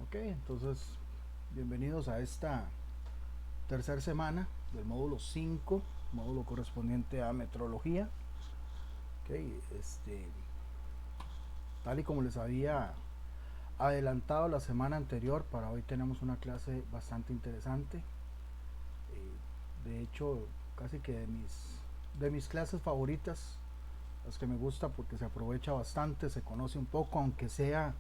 Ok, entonces bienvenidos a esta tercera semana del módulo 5, módulo correspondiente a metrología. Ok, tal y como les había adelantado la semana anterior, para hoy tenemos una clase bastante interesante. De hecho, casi que de mis clases favoritas, las que me gusta porque se aprovecha bastante, se conoce un poco, aunque sea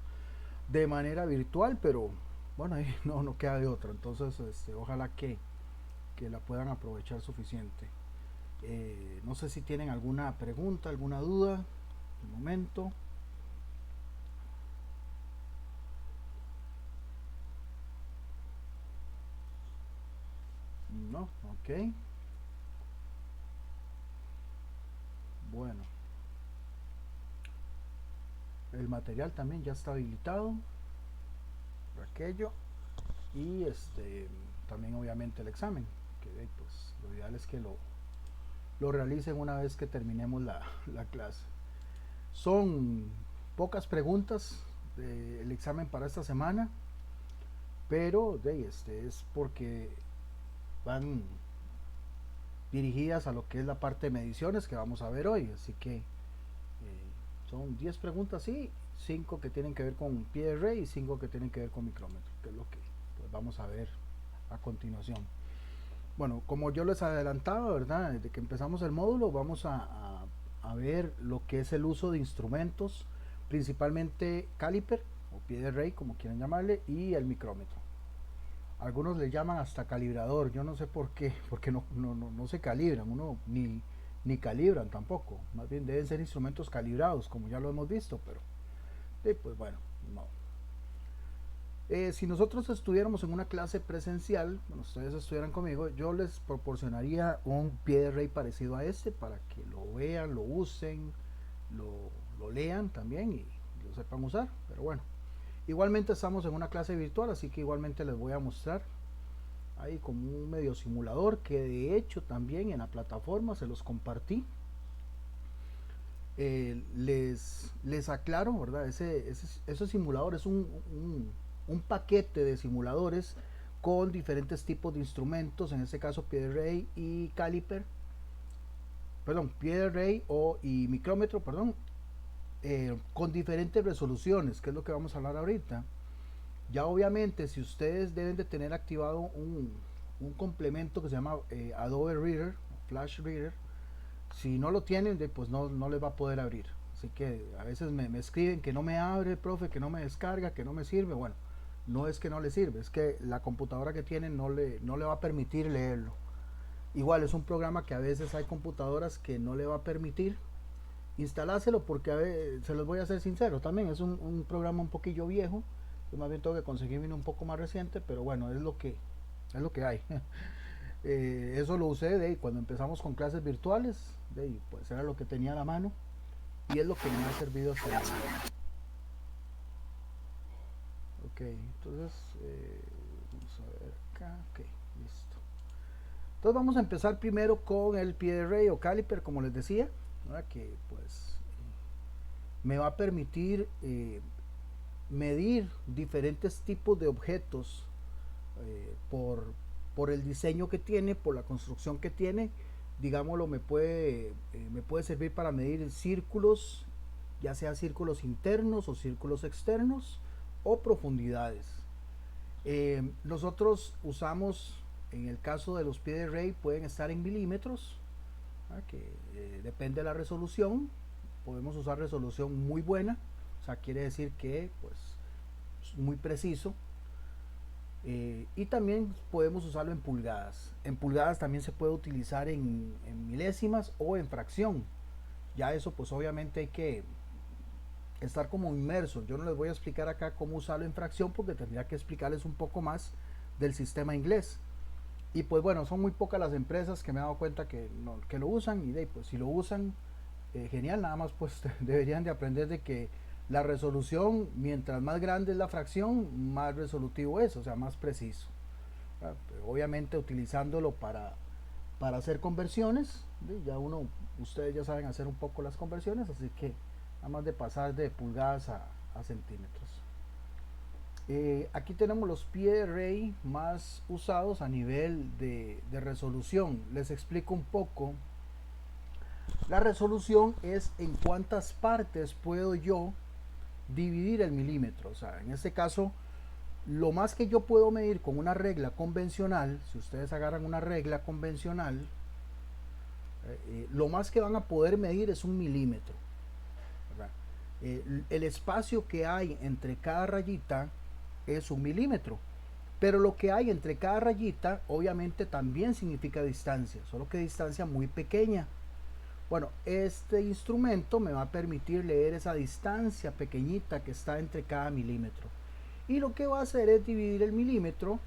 de manera virtual, pero bueno, ahí no queda de otra. Entonces, ojalá que la puedan aprovechar suficiente. No sé si tienen alguna pregunta, alguna duda. De momento, no, ok. Bueno, el material también ya está habilitado por aquello. Y también obviamente el examen, que pues lo ideal es que lo realicen una vez que terminemos la clase. Son pocas preguntas del examen para esta semana, pero es porque van dirigidas a lo que es la parte de mediciones que vamos a ver hoy. Así que son 10 preguntas, sí, 5 que tienen que ver con pie de rey y 5 que tienen que ver con micrómetro, que es lo que pues, vamos a ver a continuación. Bueno, como yo les adelantaba, ¿verdad? Desde que empezamos el módulo vamos a ver lo que es el uso de instrumentos, principalmente caliper o pie de rey, como quieran llamarle, y el micrómetro. Algunos le llaman hasta calibrador, yo no sé por qué, porque no se calibran, uno ni calibran tampoco, más bien deben ser instrumentos calibrados, como ya lo hemos visto, pero pues bueno, no. Si nosotros estuviéramos en una clase presencial, bueno, ustedes estuvieran conmigo, yo les proporcionaría un pie de rey parecido a este para que lo vean, lo usen, lo lean también y lo sepan usar, pero bueno. Igualmente estamos en una clase virtual, así que igualmente les voy a mostrar ahí como un medio simulador que de hecho también en la plataforma se los compartí. Les aclaro, ¿verdad? Ese simulador es un paquete de simuladores con diferentes tipos de instrumentos, en este caso pie de rey y caliper, perdón, pie de rey y micrómetro, perdón, con diferentes resoluciones, que es lo que vamos a hablar ahorita. Ya obviamente, si ustedes deben de tener activado un complemento que se llama Adobe Reader, Flash Reader, si no lo tienen, pues no les va a poder abrir. Así que a veces me escriben que no me abre, profe, que no me descarga, que no me sirve. Bueno, no es que no le sirve, es que la computadora que tienen no le va a permitir leerlo. Igual es un programa que a veces hay computadoras que no le va a permitir instalárselo porque se los voy a ser sincero, también es un programa un poquillo viejo. Yo más bien tengo que conseguir uno un poco más reciente, pero bueno, es lo que hay. Eso lo usé cuando empezamos con clases virtuales, pues era lo que tenía a la mano y es lo que me ha servido hasta el día. Ok, entonces vamos a ver acá, ok, listo. Entonces vamos a empezar primero con el pie de rey o caliper, como les decía, ¿verdad? Que pues me va a permitir medir diferentes tipos de objetos por el diseño que tiene, por la construcción que tiene. Digámoslo, me puede servir para medir círculos, ya sea círculos internos o círculos externos o profundidades. Nosotros usamos, en el caso de los pies de rey, pueden estar en milímetros, que depende de la resolución. Podemos usar resolución muy buena, o sea, quiere decir que pues es muy preciso. Y también podemos usarlo en pulgadas. En pulgadas también se puede utilizar en milésimas o en fracción. Ya eso pues obviamente hay que estar como inmerso. Yo no les voy a explicar acá cómo usarlo en fracción porque tendría que explicarles un poco más del sistema inglés. Y pues bueno, son muy pocas las empresas que me he dado cuenta que lo usan y pues si lo usan, genial, nada más pues deberían de aprender de que la resolución, mientras más grande es la fracción, más resolutivo es, o sea, más preciso. Obviamente utilizándolo para hacer conversiones, ustedes ya saben hacer un poco las conversiones, así que nada más de pasar de pulgadas a centímetros. Aquí tenemos los PRA más usados a nivel de resolución. Les explico un poco. La resolución es en cuántas partes puedo yo dividir el milímetro. O sea, en este caso, lo más que yo puedo medir con una regla convencional, si ustedes agarran una regla convencional, lo más que van a poder medir es un milímetro. El espacio que hay entre cada rayita es un milímetro, pero lo que hay entre cada rayita obviamente también significa distancia, solo que distancia muy pequeña. Bueno, este instrumento me va a permitir leer esa distancia pequeñita que está entre cada milímetro, y lo que va a hacer es dividir el milímetro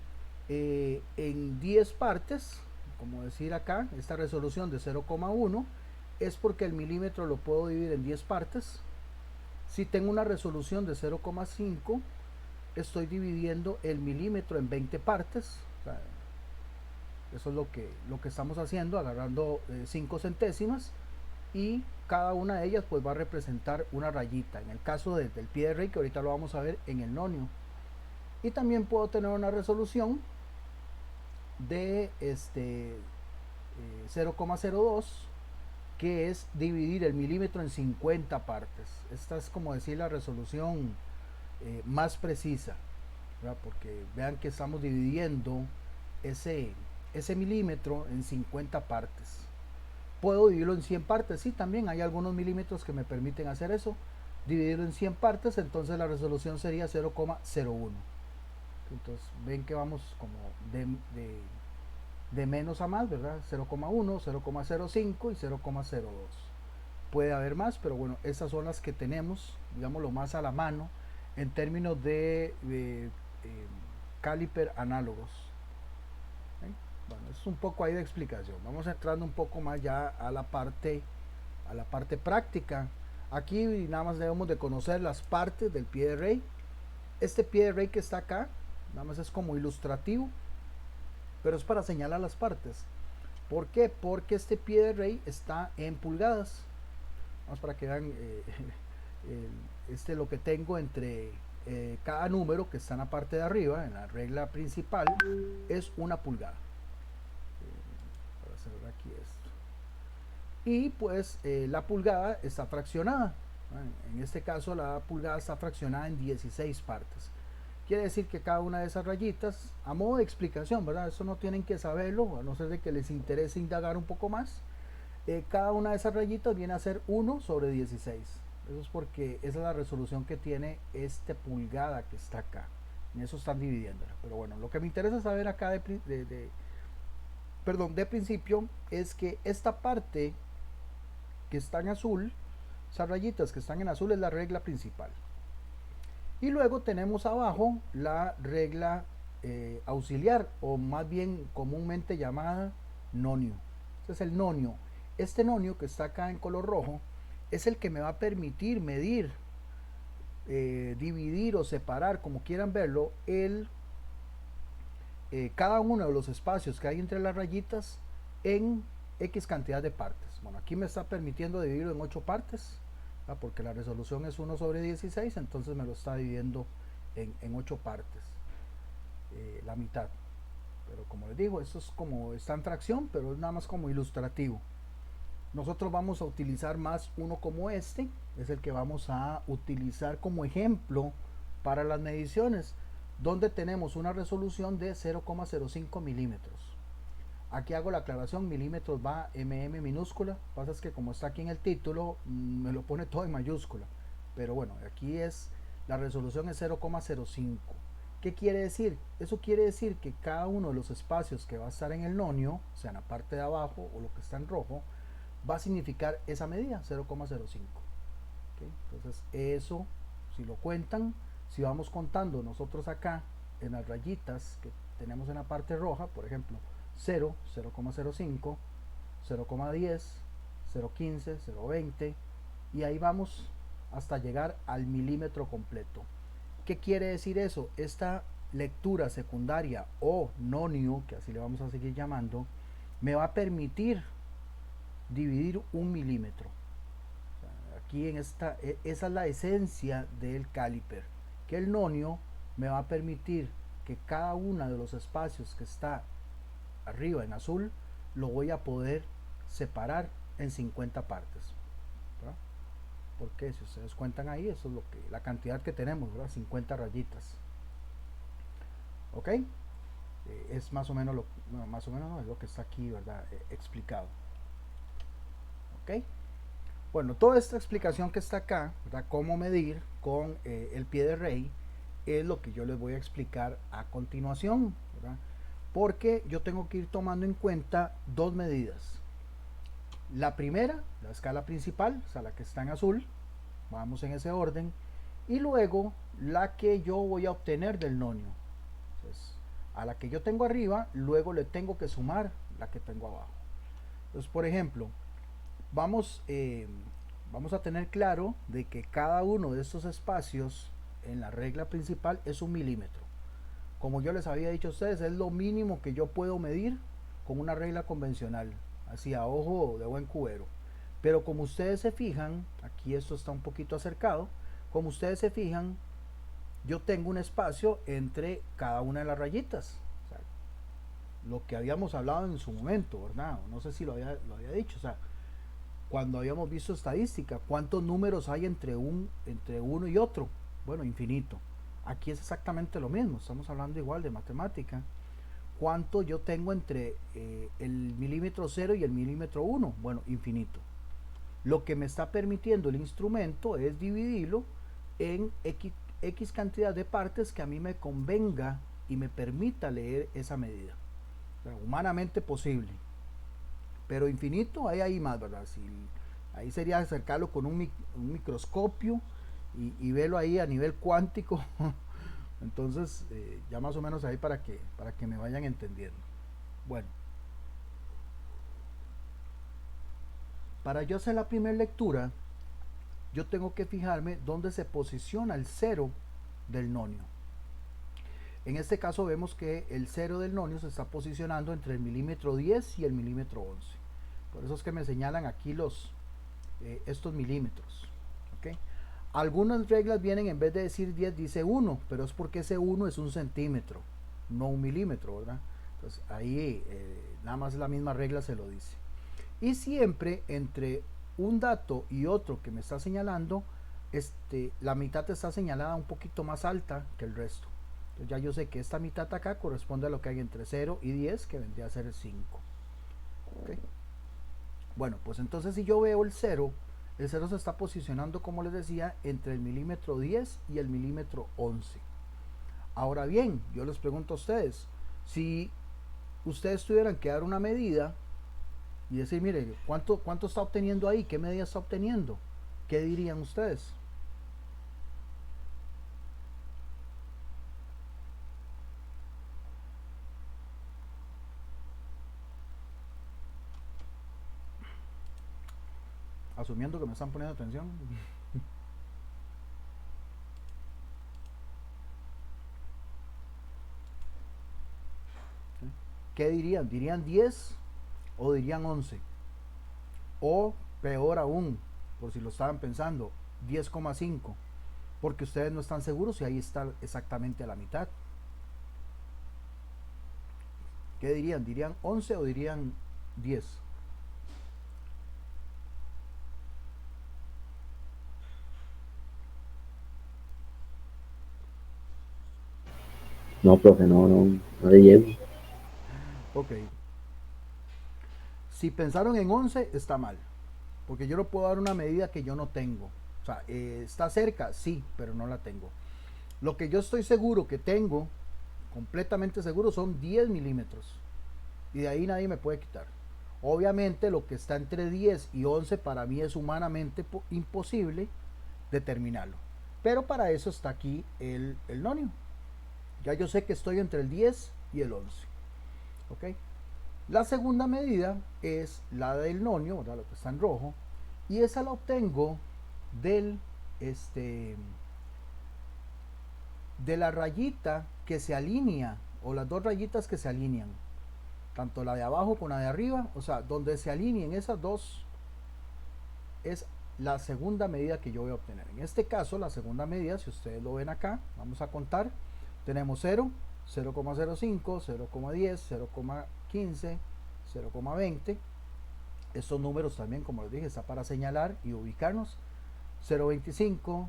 en 10 partes, como decir acá, esta resolución de 0,1 es porque el milímetro lo puedo dividir en 10 partes. Si tengo una resolución de 0,5, estoy dividiendo el milímetro en 20 partes. O sea, eso es lo que estamos haciendo, agarrando 5 centésimas, y cada una de ellas pues va a representar una rayita. En el caso del pie de rey, que ahorita lo vamos a ver en el nonio. Y también puedo tener una resolución de 0,02, que es dividir el milímetro en 50 partes. Esta es como decir la resolución más precisa, ¿verdad? Porque vean que estamos dividiendo ese milímetro en 50 partes. Puedo dividirlo en 100 partes, sí, también hay algunos milímetros que me permiten hacer eso, dividirlo en 100 partes, entonces la resolución sería 0,01. Entonces ven que vamos como de menos a más, ¿verdad? 0,1, 0,05 y 0,02. Puede haber más, pero bueno, esas son las que tenemos, digamos, lo más a la mano en términos de caliper análogos. Bueno, es un poco ahí de explicación. Vamos entrando un poco más ya a la parte práctica. Aquí nada más debemos de conocer las partes del pie de rey. Este pie de rey que está acá, nada más es como ilustrativo, pero es para señalar las partes. ¿Por qué? Porque este pie de rey está en pulgadas. Vamos para que vean lo que tengo entre cada número que está en la parte de arriba, en la regla principal, es 1 pulgada. Para cerrar aquí esto. Y pues la pulgada está fraccionada. En este caso la pulgada está fraccionada en 16 partes. Quiere decir que cada una de esas rayitas, a modo de explicación, ¿verdad? Eso no tienen que saberlo, a no ser de que les interese indagar un poco más. Cada una de esas rayitas viene a ser 1 sobre 16. Eso es porque esa es la resolución que tiene esta pulgada que está acá. En eso están dividiéndola. Pero bueno, lo que me interesa saber acá de principio es que esta parte que está en azul, esas rayitas que están en azul, es la regla principal. Y luego tenemos abajo la regla auxiliar, o más bien comúnmente llamada nonio. Este es el nonio. Este nonio que está acá en color rojo es el que me va a permitir medir, dividir o separar, como quieran verlo, cada uno de los espacios que hay entre las rayitas en X cantidad de partes. Bueno, aquí me está permitiendo dividirlo en 8 partes, porque la resolución es 1 sobre 16, entonces me lo está dividiendo en 8 partes, la mitad. Pero como les digo, esto es como, está en fracción, pero es nada más como ilustrativo. Nosotros vamos a utilizar más uno como este, es el que vamos a utilizar como ejemplo para las mediciones, donde tenemos una resolución de 0,05 milímetros. Aquí hago la aclaración, milímetros va minúscula, pasa es que como está aquí en el título, me lo pone todo en mayúscula, pero bueno, aquí la resolución es 0,05. ¿Qué quiere decir? Eso quiere decir que cada uno de los espacios que va a estar en el nonio, o sea en la parte de abajo o lo que está en rojo, va a significar esa medida, 0,05. ¿Okay? Entonces eso, si lo cuentan, si vamos contando nosotros acá en las rayitas que tenemos en la parte roja, por ejemplo, 0, 0,05, 0,10, 0,15, 0,20, y ahí vamos hasta llegar al milímetro completo. ¿Qué quiere decir eso? Esta lectura secundaria o nonio, que así le vamos a seguir llamando, me va a permitir dividir 1 milímetro. Aquí esa es la esencia del caliper, que el nonio me va a permitir que cada uno de los espacios que está arriba en azul lo voy a poder separar en 50 partes, ¿verdad? Porque si ustedes cuentan ahí, eso es lo que la cantidad que tenemos, ¿verdad? 50 rayitas. ¿Ok? Es más o menos lo, bueno, más o menos no, es lo que está aquí, ¿verdad? Explicado. ¿Ok? Bueno, toda esta explicación que está acá, ¿verdad? Cómo medir con el pie de rey, es lo que yo les voy a explicar a continuación, ¿verdad? Porque yo tengo que ir tomando en cuenta dos medidas. La primera, la escala principal, o sea, la que está en azul, vamos en ese orden, y luego la que yo voy a obtener del nonio. Entonces, a la que yo tengo arriba, luego le tengo que sumar la que tengo abajo. Entonces, por ejemplo, vamos, vamos a tener claro de que cada uno de estos espacios en la regla principal es 1 milímetro. Como yo les había dicho a ustedes, es lo mínimo que yo puedo medir con una regla convencional, así a ojo de buen cubero. Pero como ustedes se fijan, aquí esto está un poquito acercado, como ustedes se fijan, yo tengo un espacio entre cada una de las rayitas. O sea, lo que habíamos hablado en su momento, ¿verdad? No sé si lo había dicho, o sea, cuando habíamos visto estadística, ¿cuántos números hay entre uno y otro? Bueno, infinito. Aquí es exactamente lo mismo, estamos hablando igual de matemática. ¿Cuánto yo tengo entre el milímetro 0 y el milímetro 1? Bueno, infinito. Lo que me está permitiendo el instrumento es dividirlo en X cantidad de partes que a mí me convenga y me permita leer esa medida. O sea, humanamente posible. Pero infinito hay más, ¿verdad? Si, ahí sería acercarlo con un microscopio y verlo ahí a nivel cuántico. Entonces, ya más o menos ahí para que me vayan entendiendo. Bueno, para yo hacer la primera lectura, yo tengo que fijarme dónde se posiciona el cero del nonio. En este caso vemos que el cero del nonio se está posicionando entre el milímetro 10 y el milímetro 11. Por eso es que me señalan aquí estos milímetros. ¿Okay? Algunas reglas vienen, en vez de decir 10, dice 1, pero es porque ese 1 es 1 centímetro, no 1 milímetro, ¿verdad? Entonces ahí nada más la misma regla se lo dice. Y siempre entre un dato y otro que me está señalando, la mitad está señalada un poquito más alta que el resto. Entonces ya yo sé que esta mitad acá corresponde a lo que hay entre 0 y 10, que vendría a ser el 5. ¿Okay? Bueno, pues entonces si yo veo el 0 se está posicionando, como les decía, entre el milímetro 10 y el milímetro 11. Ahora bien, yo les pregunto a ustedes, si ustedes tuvieran que dar una medida y decir, mire, ¿cuánto está obteniendo ahí? ¿Qué medida está obteniendo? ¿Qué dirían ustedes? Asumiendo que me están poniendo atención. ¿Qué dirían? ¿Dirían 10 o dirían 11? O peor aún, por si lo estaban pensando, 10,5. Porque ustedes no están seguros si ahí está exactamente a la mitad. ¿Qué dirían? ¿Dirían 11 o dirían 10? No, profe, no le llego. Ok. Si pensaron en 11, está mal. Porque yo no puedo dar una medida que yo no tengo. O sea, está cerca, sí, pero no la tengo. Lo que yo estoy seguro que tengo, completamente seguro, son 10 milímetros. Y de ahí nadie me puede quitar. Obviamente lo que está entre 10 y 11 para mí es humanamente imposible determinarlo. Pero para eso está aquí el nonio. Ya yo sé que estoy entre el 10 y el 11. ¿Ok? La segunda medida es la del nonio, ¿verdad? Lo que está en rojo. Y esa la obtengo del, este, de la rayita que se alinea, o las dos rayitas que se alinean. Tanto la de abajo como la de arriba. O sea, donde se alineen esas dos es la segunda medida que yo voy a obtener. En este caso, la segunda medida, si ustedes lo ven acá, vamos a contar, Tenemos 0, 0,05, 0,10, 0,15, 0,20. Estos números también, como les dije, está para señalar y ubicarnos. 0,25,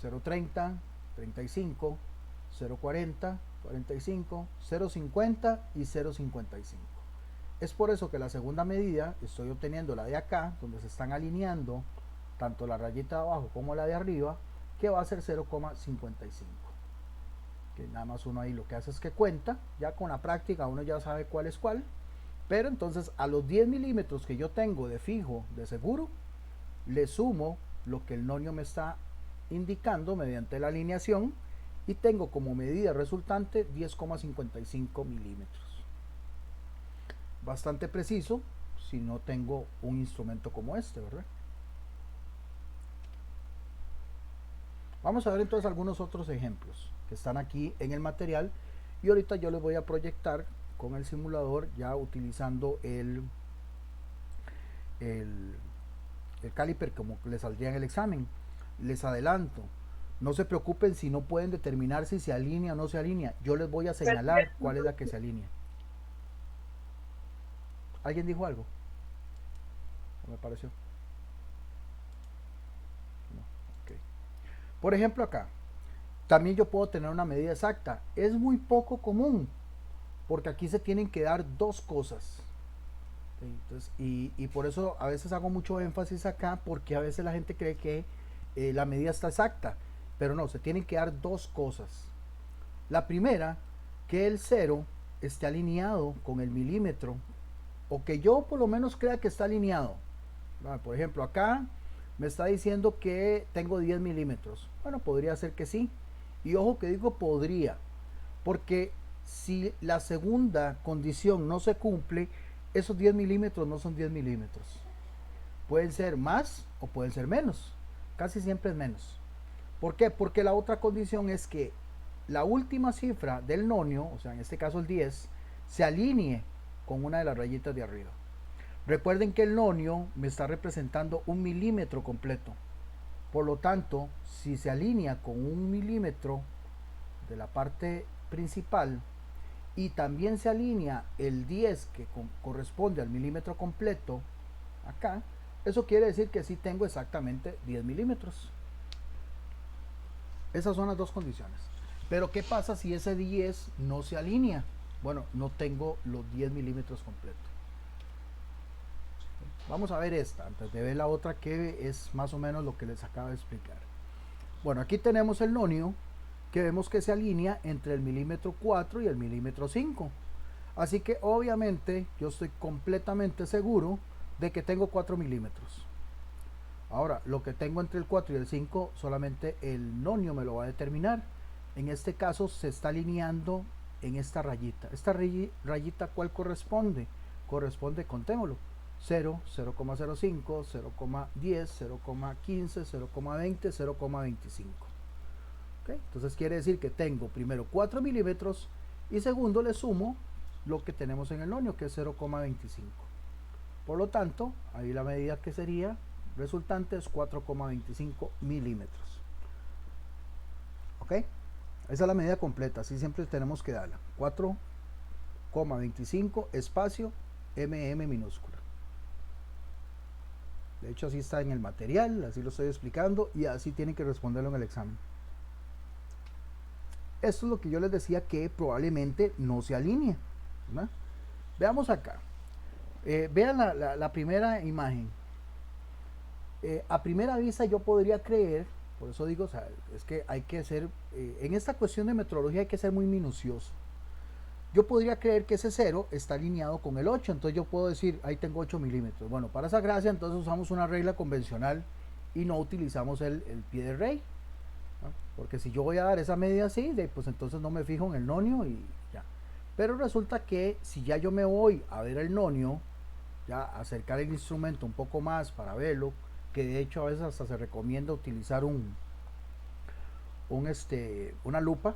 0,30, 35, 0,40, 45, 0,50 y 0,55. Es por eso que la segunda medida estoy obteniendo la de acá, donde se están alineando tanto la rayita de abajo como la de arriba, que va a ser 0,55. Que nada más uno ahí lo que hace es que cuenta, ya con la práctica uno ya sabe cuál es cuál, pero entonces a los 10 milímetros que yo tengo de fijo, de seguro, le sumo lo que el nonio me está indicando mediante la alineación y tengo como medida resultante 10,55 milímetros. Bastante preciso si no tengo un instrumento como este, ¿verdad? Vamos a ver entonces algunos otros ejemplos que están aquí en el material y ahorita yo les voy a proyectar con el simulador ya utilizando el caliper como les saldría en el examen. Les adelanto, no se preocupen si no pueden determinar si se alinea o no se alinea, yo les voy a señalar cuál es la que se alinea. ¿Alguien dijo algo? ¿No me pareció? No. Okay. Por ejemplo acá, también yo puedo tener una medida exacta. Es muy poco común, porque aquí se tienen que dar dos cosas. Entonces, y por eso a veces hago mucho énfasis acá, porque a veces la gente cree que la medida está exacta, pero no, se tienen que dar dos cosas. La primera, que el 0 esté alineado con el milímetro, o que yo por lo menos crea que está alineado. Por ejemplo, acá me está diciendo que tengo 10 milímetros. Bueno, podría ser que sí. Y ojo que digo podría, porque si la segunda condición no se cumple, esos 10 milímetros no son 10 milímetros. Pueden ser más o pueden ser menos. Casi siempre es menos. ¿Por qué? Porque la otra condición es que la última cifra del nonio, o sea, en este caso el 10, se alinee con una de las rayitas de arriba. Recuerden que el nonio me está representando un milímetro completo. Por lo tanto, si se alinea con un milímetro de la parte principal y también se alinea el 10 que corresponde al milímetro completo acá, eso quiere decir que sí tengo exactamente 10 milímetros. Esas son las dos condiciones. Pero ¿qué pasa si ese 10 no se alinea? Bueno, no tengo los 10 milímetros completos. Vamos a ver esta, antes de ver la otra que es más o menos lo que les acabo de explicar. Bueno, aquí tenemos el nonio, que vemos que se alinea entre el milímetro 4 y el milímetro 5. Así que obviamente yo estoy completamente seguro de que tengo 4 milímetros. Ahora, lo que tengo entre el 4 y el 5, solamente el nonio me lo va a determinar. En este caso se está alineando en esta rayita. Esta rayita, ¿cuál corresponde? Corresponde, contémoslo, 0, 0,05, 0,10, 0,15, 0,20, 0,25. ¿Okay? Entonces quiere decir que tengo primero 4 milímetros y segundo le sumo lo que tenemos en el nonio, que es 0,25. Por lo tanto, ahí la medida que sería resultante es 4,25 milímetros. ¿Ok? Esa es la medida completa, así siempre tenemos que darla. 4,25 espacio mm minúscula. De hecho, así está en el material, así lo estoy explicando y así tienen que responderlo en el examen. Esto es lo que yo les decía que probablemente no se alinee, ¿verdad? Veamos acá. Vean la primera imagen. A primera vista yo podría creer, por eso digo, o sea, es que hay que ser, en esta cuestión de metrología hay que ser muy minucioso. Yo podría creer que ese 0 está alineado con el 8, entonces yo puedo decir, ahí tengo 8 milímetros. Bueno, para esa gracia entonces usamos una regla convencional y no utilizamos el pie de rey, ¿no? Porque si yo voy a dar esa medida así, pues entonces no me fijo en el nonio y ya. Pero resulta que si ya yo me voy a ver el nonio, ya acercar el instrumento un poco más para verlo, que de hecho a veces hasta se recomienda utilizar una lupa,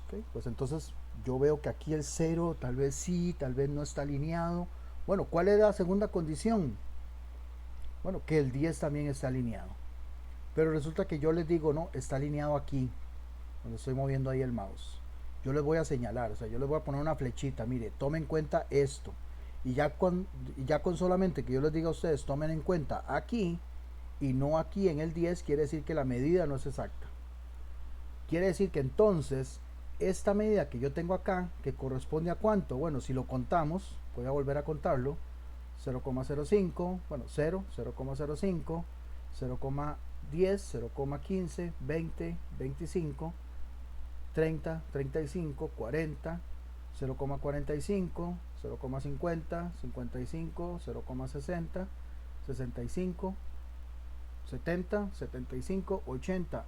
¿okay? Pues entonces yo veo que aquí el 0 tal vez sí, tal vez no está alineado. Bueno, ¿cuál es la segunda condición? Bueno, que el 10 también está alineado. Pero resulta que yo les digo, no, está alineado aquí, cuando estoy moviendo ahí el mouse. yo les voy a señalar, o sea, yo les voy a poner una flechita, mire, tomen en cuenta esto. Y ya con solamente que yo les diga a ustedes, tomen en cuenta aquí y no aquí en el 10, quiere decir que la medida no es exacta. Quiere decir que entonces, esta medida que yo tengo acá, que corresponde a cuánto, bueno, si lo contamos, voy a volver a contarlo, 0,05, bueno, 0, 0,05, 0,10, 0,15, 20, 25, 30, 35, 40, 0,45, 0,50, 55, 0,60, 65, 70, 75, 80,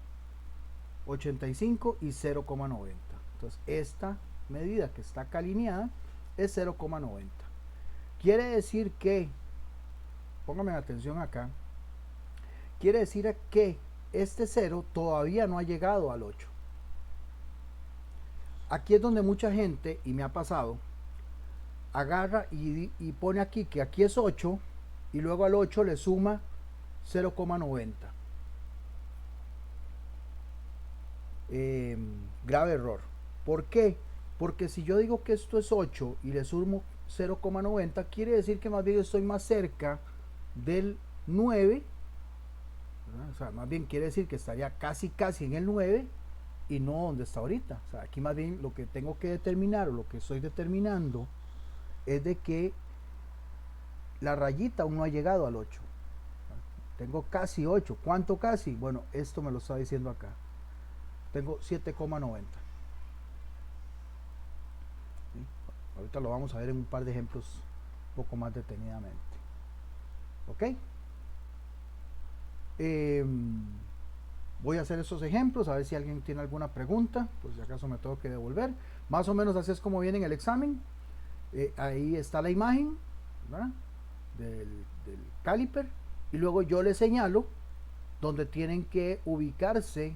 85 y 0,90. Entonces esta medida que está acá alineada es 0,90. Quiere decir que, póngame atención acá, quiere decir que este 0 todavía no ha llegado al 8. Aquí es donde mucha gente, y me ha pasado, agarra y pone aquí que aquí es 8 y luego al 8 le suma 0,90. Grave error. ¿Por qué? Porque si yo digo que esto es 8 y le sumo 0,90, quiere decir que más bien estoy más cerca del 9, ¿verdad? O sea, más bien quiere decir que estaría casi en el 9 y no donde está ahorita. O sea, aquí más bien lo que tengo que determinar, o lo que estoy determinando, es de que la rayita aún no ha llegado al 8. Tengo casi 8. ¿Cuánto casi? Bueno, esto me lo está diciendo acá. Tengo 7,90. ¿Sí? Ahorita lo vamos a ver en un par de ejemplos un poco más detenidamente. ¿Ok? Voy a hacer esos ejemplos, a ver si alguien tiene alguna pregunta, pues si acaso me tengo que devolver. Más o menos así es como viene en el examen. Ahí está la imagen, ¿verdad? Del caliper, y luego yo les señalo donde tienen que ubicarse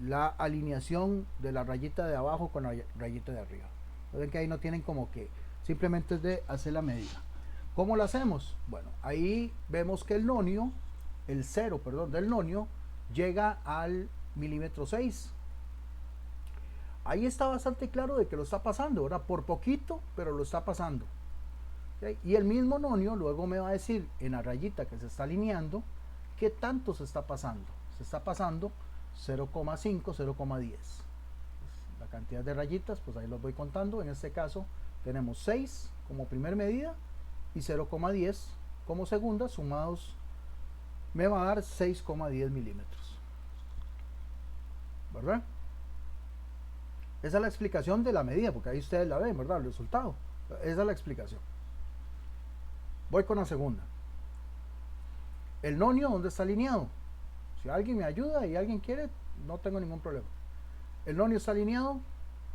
la alineación de la rayita de abajo con la rayita de arriba. Ven que ahí no tienen como que, simplemente es de hacer la medida. ¿Cómo lo hacemos? Bueno, ahí vemos que el nonio, el 0, perdón, del nonio llega al milímetro 6. Ahí está bastante claro de que lo está pasando, ¿verdad? Por poquito, pero lo está pasando. ¿Okay? Y el mismo nonio luego me va a decir en la rayita que se está alineando qué tanto se está pasando. Se está pasando 0,5, 0,10. La cantidad de rayitas, pues ahí los voy contando. En este caso tenemos 6 como primer medida y 0,10 como segunda, sumados me va a dar 6,10 milímetros. ¿Verdad? Esa es la explicación de la medida, porque ahí ustedes la ven, ¿verdad? El resultado. Esa es la explicación. Voy con la segunda. El nonio, ¿dónde está alineado? Si alguien me ayuda y alguien quiere, no tengo ningún problema. El nonio está alineado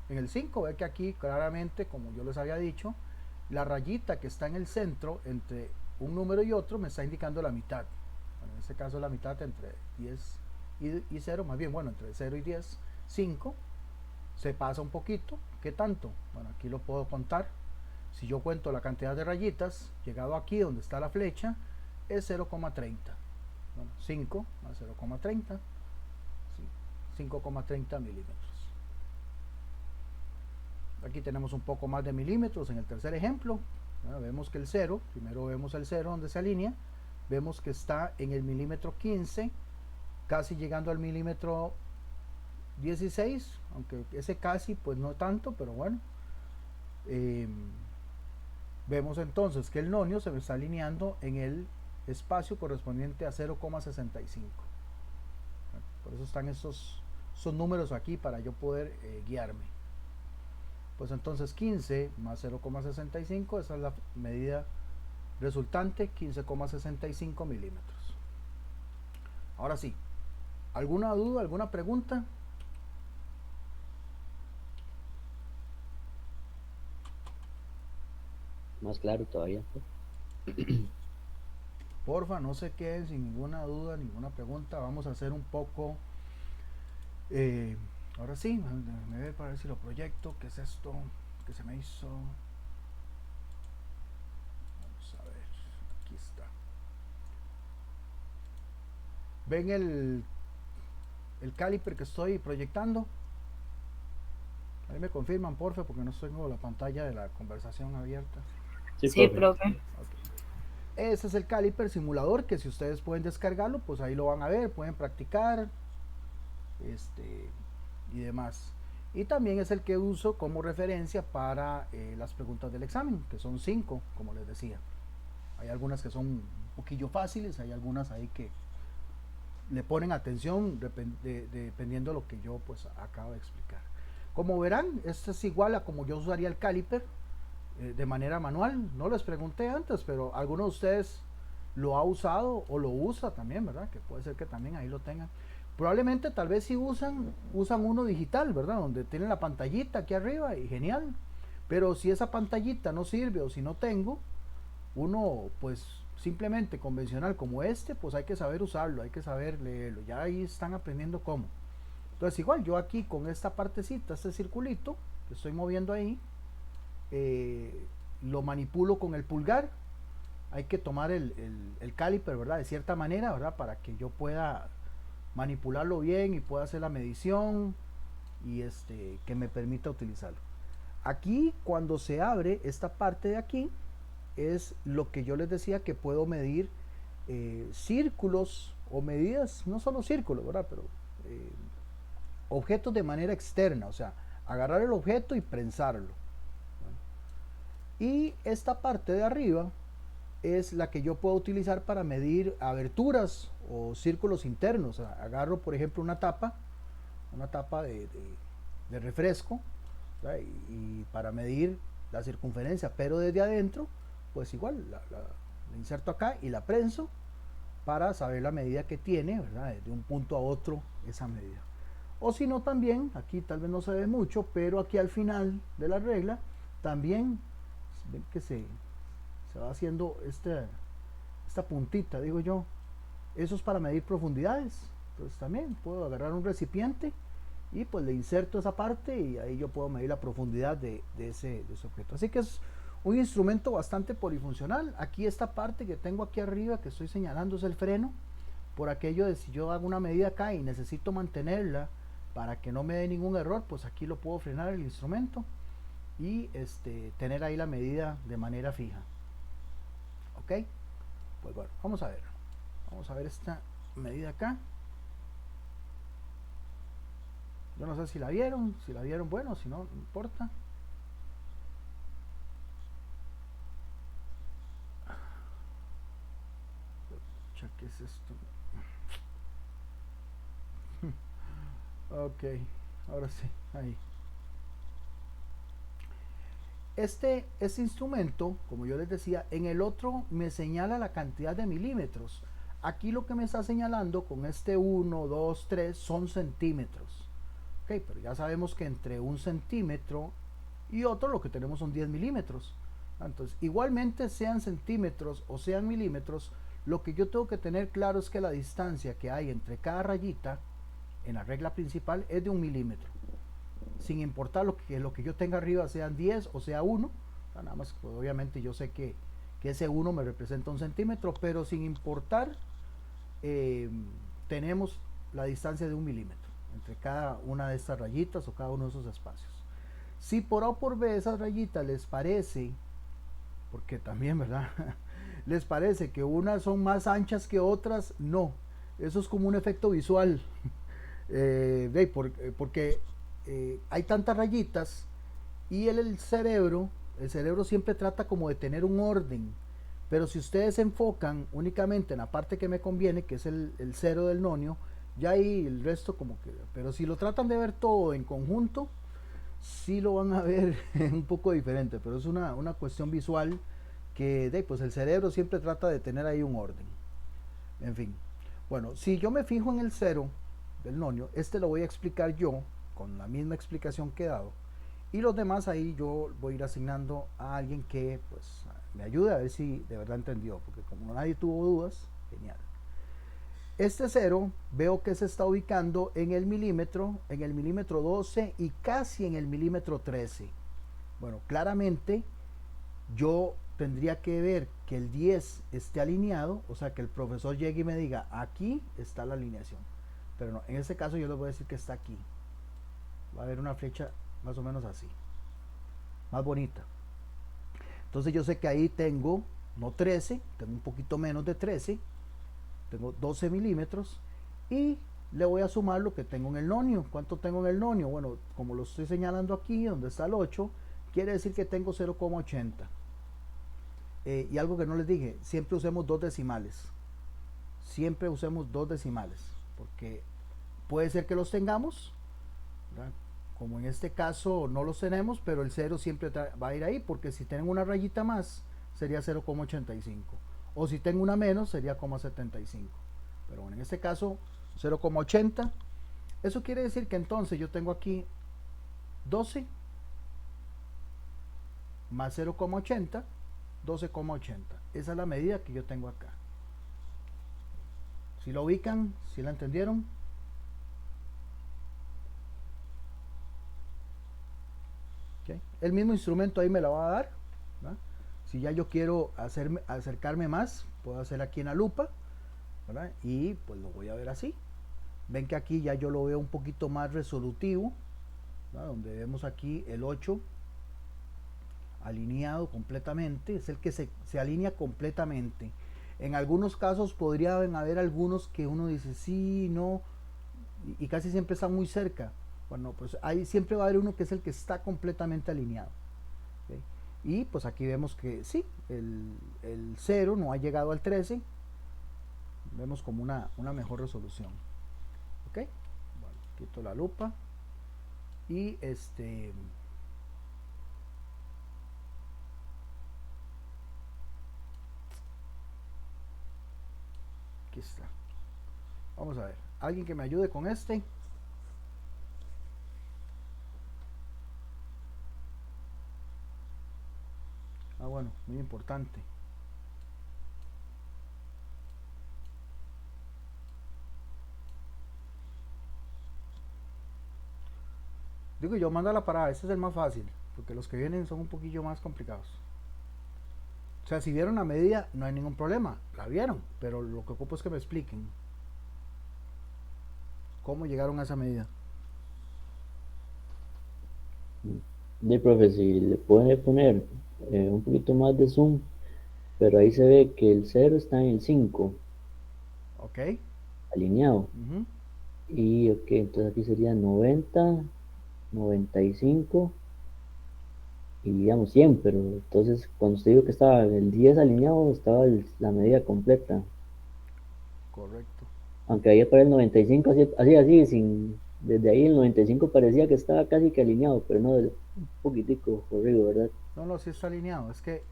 en el 5. Ve que aquí claramente, como yo les había dicho, la rayita que está en el centro entre un número y otro me está indicando la mitad. Bueno, en este caso la mitad entre 10 y 0, más bien, bueno, entre 0 y 10, 5. Se pasa un poquito. ¿Qué tanto? Bueno, aquí lo puedo contar. Si yo cuento la cantidad de rayitas, llegado aquí donde está la flecha, es 0,30. Bueno, 5 más 0,30, 5,30 milímetros. Aquí tenemos un poco más de milímetros en el tercer ejemplo. Bueno, vemos que el 0, primero vemos el 0 donde se alinea, vemos que está en el milímetro 15, casi llegando al milímetro 16, aunque ese casi pues no tanto, pero bueno. Vemos entonces que el nonio se me está alineando en el espacio correspondiente a 0,65. Por eso están esos números aquí para yo poder guiarme. Pues entonces 15 más 0,65, esa es la medida resultante, 15,65 milímetros. Ahora sí, ¿alguna duda, alguna pregunta? Más claro todavía. Porfa, no se queden sin ninguna duda, ninguna pregunta. Vamos a hacer un poco. Ahora sí, me ver para ver si lo proyecto. ¿Qué es esto que se me hizo? Vamos a ver. Aquí está. ¿Ven el caliper que estoy proyectando? Ahí me confirman, porfa, porque no tengo la pantalla de la conversación abierta. Sí, Sí, profe. profe. Okay. Ese es el caliper simulador que si ustedes pueden descargarlo, pues ahí lo van a ver, pueden practicar y demás. Y también es el que uso como referencia para las preguntas del examen, que son 5, como les decía. Hay algunas que son un poquillo fáciles, hay algunas ahí que le ponen atención dependiendo de lo que yo pues acabo de explicar. Como verán, esto es igual a como yo usaría el caliper de manera manual. No les pregunté antes, pero alguno de ustedes lo ha usado o lo usa también, ¿verdad? Que puede ser que también ahí lo tengan. Probablemente tal vez si usan uno digital, ¿verdad? Donde tienen la pantallita aquí arriba y genial. Pero si esa pantallita no sirve o si no tengo, uno pues simplemente convencional como este, pues hay que saber usarlo, hay que saber leerlo. Ya ahí están aprendiendo cómo. Entonces igual yo aquí con esta partecita, este circulito que estoy moviendo ahí, lo manipulo con el pulgar. Hay que tomar el caliper, ¿verdad? De cierta manera, ¿verdad? Para que yo pueda manipularlo bien y pueda hacer la medición y que me permita utilizarlo. Aquí cuando se abre esta parte de aquí es lo que yo les decía que puedo medir círculos o medidas, no solo círculos, ¿verdad? Pero objetos de manera externa, o sea, agarrar el objeto y prensarlo. Y esta parte de arriba es la que yo puedo utilizar para medir aberturas o círculos internos. O sea, agarro, por ejemplo, una tapa de refresco, y para medir la circunferencia, pero desde adentro, pues igual la inserto acá y la prenso para saber la medida que tiene, ¿verdad? De un punto a otro esa medida. O si no también, aquí tal vez no se ve mucho, pero aquí al final de la regla también ven que se va haciendo esta puntita, digo yo. Eso es para medir profundidades. Entonces también puedo agarrar un recipiente y pues le inserto esa parte y ahí yo puedo medir la profundidad de ese objeto. Así que es un instrumento bastante polifuncional. Aquí esta parte que tengo aquí arriba que estoy señalando es el freno, por aquello de si yo hago una medida acá y necesito mantenerla para que no me dé ningún error, pues aquí lo puedo frenar el instrumento y tener ahí la medida de manera fija. Ok, pues bueno, vamos a ver esta medida acá. Yo no sé si la vieron, bueno, si no, no importa. ¿Qué es esto? Ok, ahora sí, ahí. Este instrumento, como yo les decía, en el otro me señala la cantidad de milímetros. Aquí lo que me está señalando con este 1, 2, 3 son centímetros. Ok, pero ya sabemos que entre un centímetro y otro lo que tenemos son 10 milímetros. Entonces, igualmente sean centímetros o sean milímetros, lo que yo tengo que tener claro es que la distancia que hay entre cada rayita en la regla principal es de 1 milímetro. Sin importar lo que yo tenga arriba sean 10 o sea 1, nada más, pues obviamente yo sé que ese 1 me representa 1 centímetro, pero sin importar, tenemos la distancia de 1 milímetro entre cada una de estas rayitas o cada uno de esos espacios. Si por A o por B esas rayitas les parece, porque también, ¿verdad? les parece que unas son más anchas que otras, no. Eso es como un efecto visual. Porque hay tantas rayitas y el cerebro siempre trata como de tener un orden. Pero si ustedes se enfocan únicamente en la parte que me conviene, que es el cero del nonio, ya ahí el resto como que... Pero si lo tratan de ver todo en conjunto, sí lo van a ver un poco diferente, pero es una cuestión visual que pues el cerebro siempre trata de tener ahí un orden. En fin, bueno, si yo me fijo en el cero del nonio, lo voy a explicar yo con la misma explicación que he dado, y los demás ahí yo voy a ir asignando a alguien que pues me ayude a ver si de verdad entendió, porque como nadie tuvo dudas, genial. Este cero veo que se está ubicando en el milímetro 12 y casi en el milímetro 13. Bueno, claramente yo tendría que ver que el 10 esté alineado, o sea que el profesor llegue y me diga, aquí está la alineación. Pero no, en este caso yo les voy a decir que está aquí. Va a haber una flecha más o menos así, más bonita. Entonces yo sé que ahí tengo, no 13, tengo un poquito menos de 13, tengo 12 milímetros y le voy a sumar lo que tengo en el nonio. ¿Cuánto tengo en el nonio? Bueno, como lo estoy señalando aquí, donde está el 8, quiere decir que tengo 0,80. Y algo que no les dije, siempre usemos dos decimales. Siempre usemos dos decimales, porque puede ser que los tengamos, ¿verdad? Como en este caso no los tenemos, pero el 0 siempre va a ir ahí, porque si tengo una rayita más, sería 0,85. O si tengo una menos, sería 0,75. Pero bueno, en este caso, 0,80. Eso quiere decir que entonces yo tengo aquí 12 más 0,80, 12,80. Esa es la medida que yo tengo acá. Si lo ubican, si la entendieron. ¿Okay? El mismo instrumento ahí me la va a dar, ¿verdad? Si ya yo quiero acercarme más, puedo hacer aquí en la lupa, ¿verdad? Y pues lo voy a ver así. Ven que aquí ya yo lo veo un poquito más resolutivo, ¿verdad? Donde vemos aquí el 8 alineado completamente, es el que se alinea completamente. En algunos casos podrían haber algunos que uno dice sí, no, y casi siempre están muy cerca. Bueno, pues ahí siempre va a haber uno que es el que está completamente alineado. ¿Okay? Y pues aquí vemos que sí, el 0 no ha llegado al 13, vemos como una mejor resolución. ¿Ok? Bueno, quito la lupa y aquí está. Vamos a ver, alguien que me ayude con este. Bueno, muy importante. Digo yo, manda la parada, este es el más fácil, porque los que vienen son un poquillo más complicados. O sea, si vieron la medida, no hay ningún problema, la vieron, pero lo que ocupo es que me expliquen cómo llegaron a esa medida. De profe, si le puede poner un poquito más de zoom, pero ahí se ve que el 0 está en el 5, ¿Ok? alineado. Uh-huh. Y ok, entonces aquí sería 90, 95 y digamos 100, pero entonces cuando usted dijo que estaba el 10 alineado, estaba la medida completa. Correcto. Aunque ahí para el 95, así, desde ahí el 95 parecía que estaba casi que alineado, pero no, un poquitico corrido, ¿verdad? No, no, sí está alineado. Es que,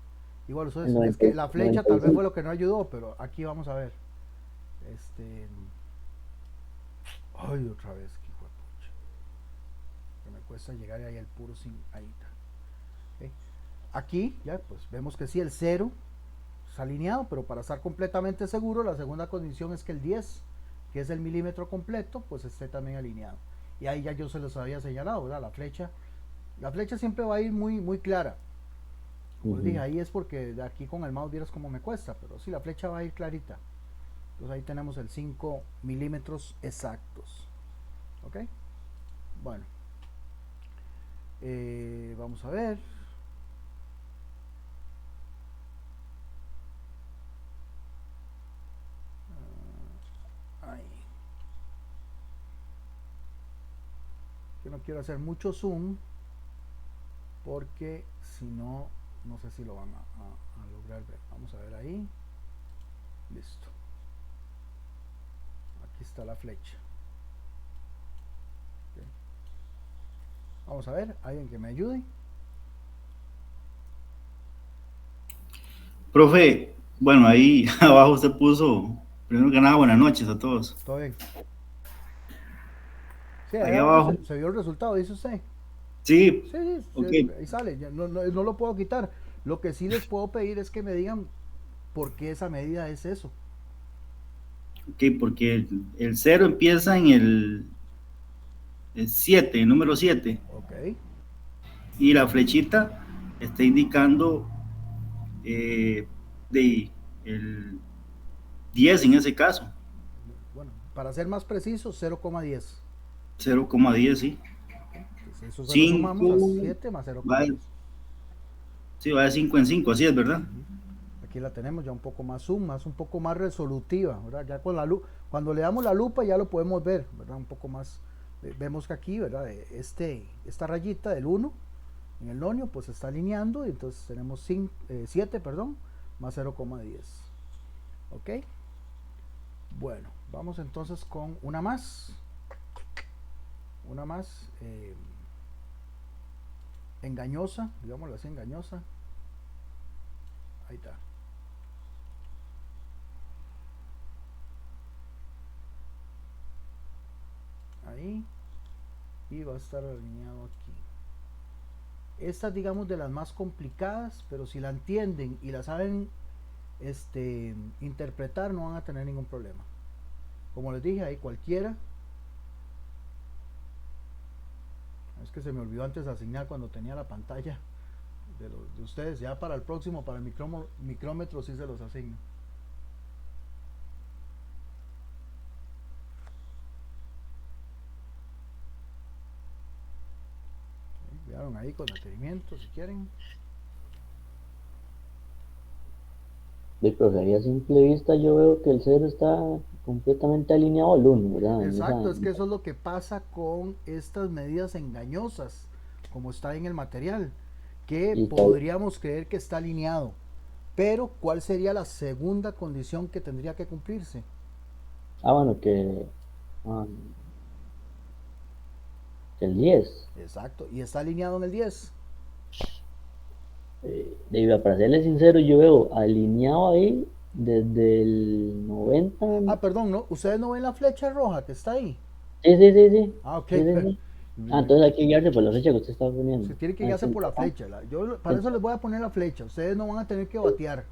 igual, El es 90, que la flecha tal vez fue 95. lo que no ayudó, pero aquí vamos a ver. Este. Ay, otra vez, que hijo de pucha. Que me cuesta llegar ahí al puro sin. Ahí está. ¿Okay? Aquí, ya, pues vemos que sí, el 0 está alineado, pero para estar completamente seguro, la segunda condición es que el 10, que es el milímetro completo, pues esté también alineado. Y ahí ya yo se los había señalado, ¿verdad? La flecha siempre va a ir muy, muy clara. Como les dije, ahí es porque de aquí con el mouse vieras cómo me cuesta, pero sí, la flecha va a ir clarita. Entonces ahí tenemos el 5 milímetros exactos. ¿Ok? Bueno, vamos a ver. Ahí. Yo no quiero hacer mucho zoom porque si no, no sé si lo van a lograr ver. Vamos a ver ahí. Listo. Aquí está la flecha. Okay. Vamos a ver, alguien que me ayude. Profe, bueno, ahí abajo usted puso, primero que nada, buenas noches a todos. Todo bien. Sí, ahí Ahí abajo abajo, se vio el resultado, dice usted. sí, Sí, sí, ok, ahí sale. No, no, no lo puedo quitar. Lo que sí les puedo pedir es que me digan por qué esa medida es eso. ok, porque el 0 empieza en el 7, el número 7, Ok. y la flechita está indicando eh, de el 10 en ese caso, Bueno, para ser más preciso, 0,10. 0,10, sí. Okay. eso se lo sumamos a 5, 7 más 0,10. va, sí, va de 5 en 5, así es, ¿verdad? Aquí la tenemos ya un poco más zoom, un poco más resolutiva, ¿verdad? Ya con la luz, cuando le damos la lupa ya lo podemos ver, ¿verdad? Un poco más, vemos que aquí, ¿verdad? Esta rayita del 1 en el nonio, pues se está alineando, y entonces tenemos 7, perdón, más 0,10. ¿Ok? Bueno, vamos entonces con una más. Una más engañosa, digámoslo así, engañosa. Ahí está. Ahí. Y va a estar alineado aquí. Esta, digamos, de las más complicadas, pero si la entienden y la saben interpretar, no van a tener ningún problema. Como les dije, ahí cualquiera. Es que se me olvidó antes asignar cuando tenía la pantalla de ustedes. Ya para el próximo, para el micrómetro, sí se los asigno. Vieron ahí con detenimiento, si quieren. Pero ahí a simple vista yo veo que el 0 está completamente alineado al 1, ¿verdad? Exacto, es que eso es lo que pasa con estas medidas engañosas, como está en el material, que podríamos creer que está alineado. Pero, ¿cuál sería la segunda condición que tendría que cumplirse? Bueno, que el 10. Exacto, y está alineado en el 10. Para serles sincero, yo veo alineado ahí desde el 90. Perdón, ¿no? ¿Ustedes no ven la flecha roja que está ahí? Sí. Ok. Sí. Entonces hay que guiarse por la flecha que usted está poniendo. Se tiene que guiarse por la flecha. Para eso les voy a poner la flecha. Ustedes no van a tener que batear.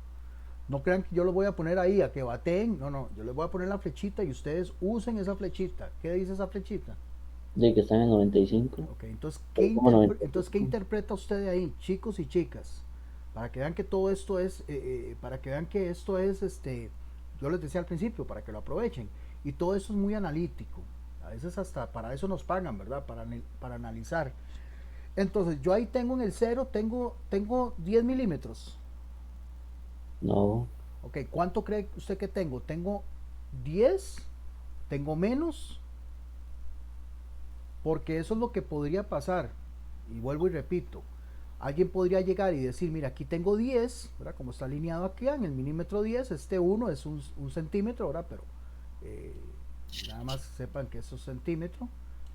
No crean que yo los voy a poner ahí a que bateen. No. Yo les voy a poner la flechita y ustedes usen esa flechita. ¿Qué dice esa flechita? Sí, que está en el 95. Ok, entonces, ¿qué interpreta usted de ahí, chicos y chicas? Para que vean que todo esto es, para que vean que esto es, yo les decía al principio, para que lo aprovechen. Y todo esto es muy analítico. A veces hasta para eso nos pagan, ¿verdad? Para analizar. Entonces, yo ahí tengo en el 0, tengo 10 milímetros. No. Ok, ¿cuánto cree usted que tengo? ¿Tengo 10? ¿Tengo menos? Porque eso es lo que podría pasar. Y vuelvo y repito. Alguien podría llegar y decir, mira, aquí tengo 10, ¿verdad? Como está alineado aquí en el milímetro 10, este 1 es un centímetro, ¿verdad? Pero nada más sepan que eso es centímetro.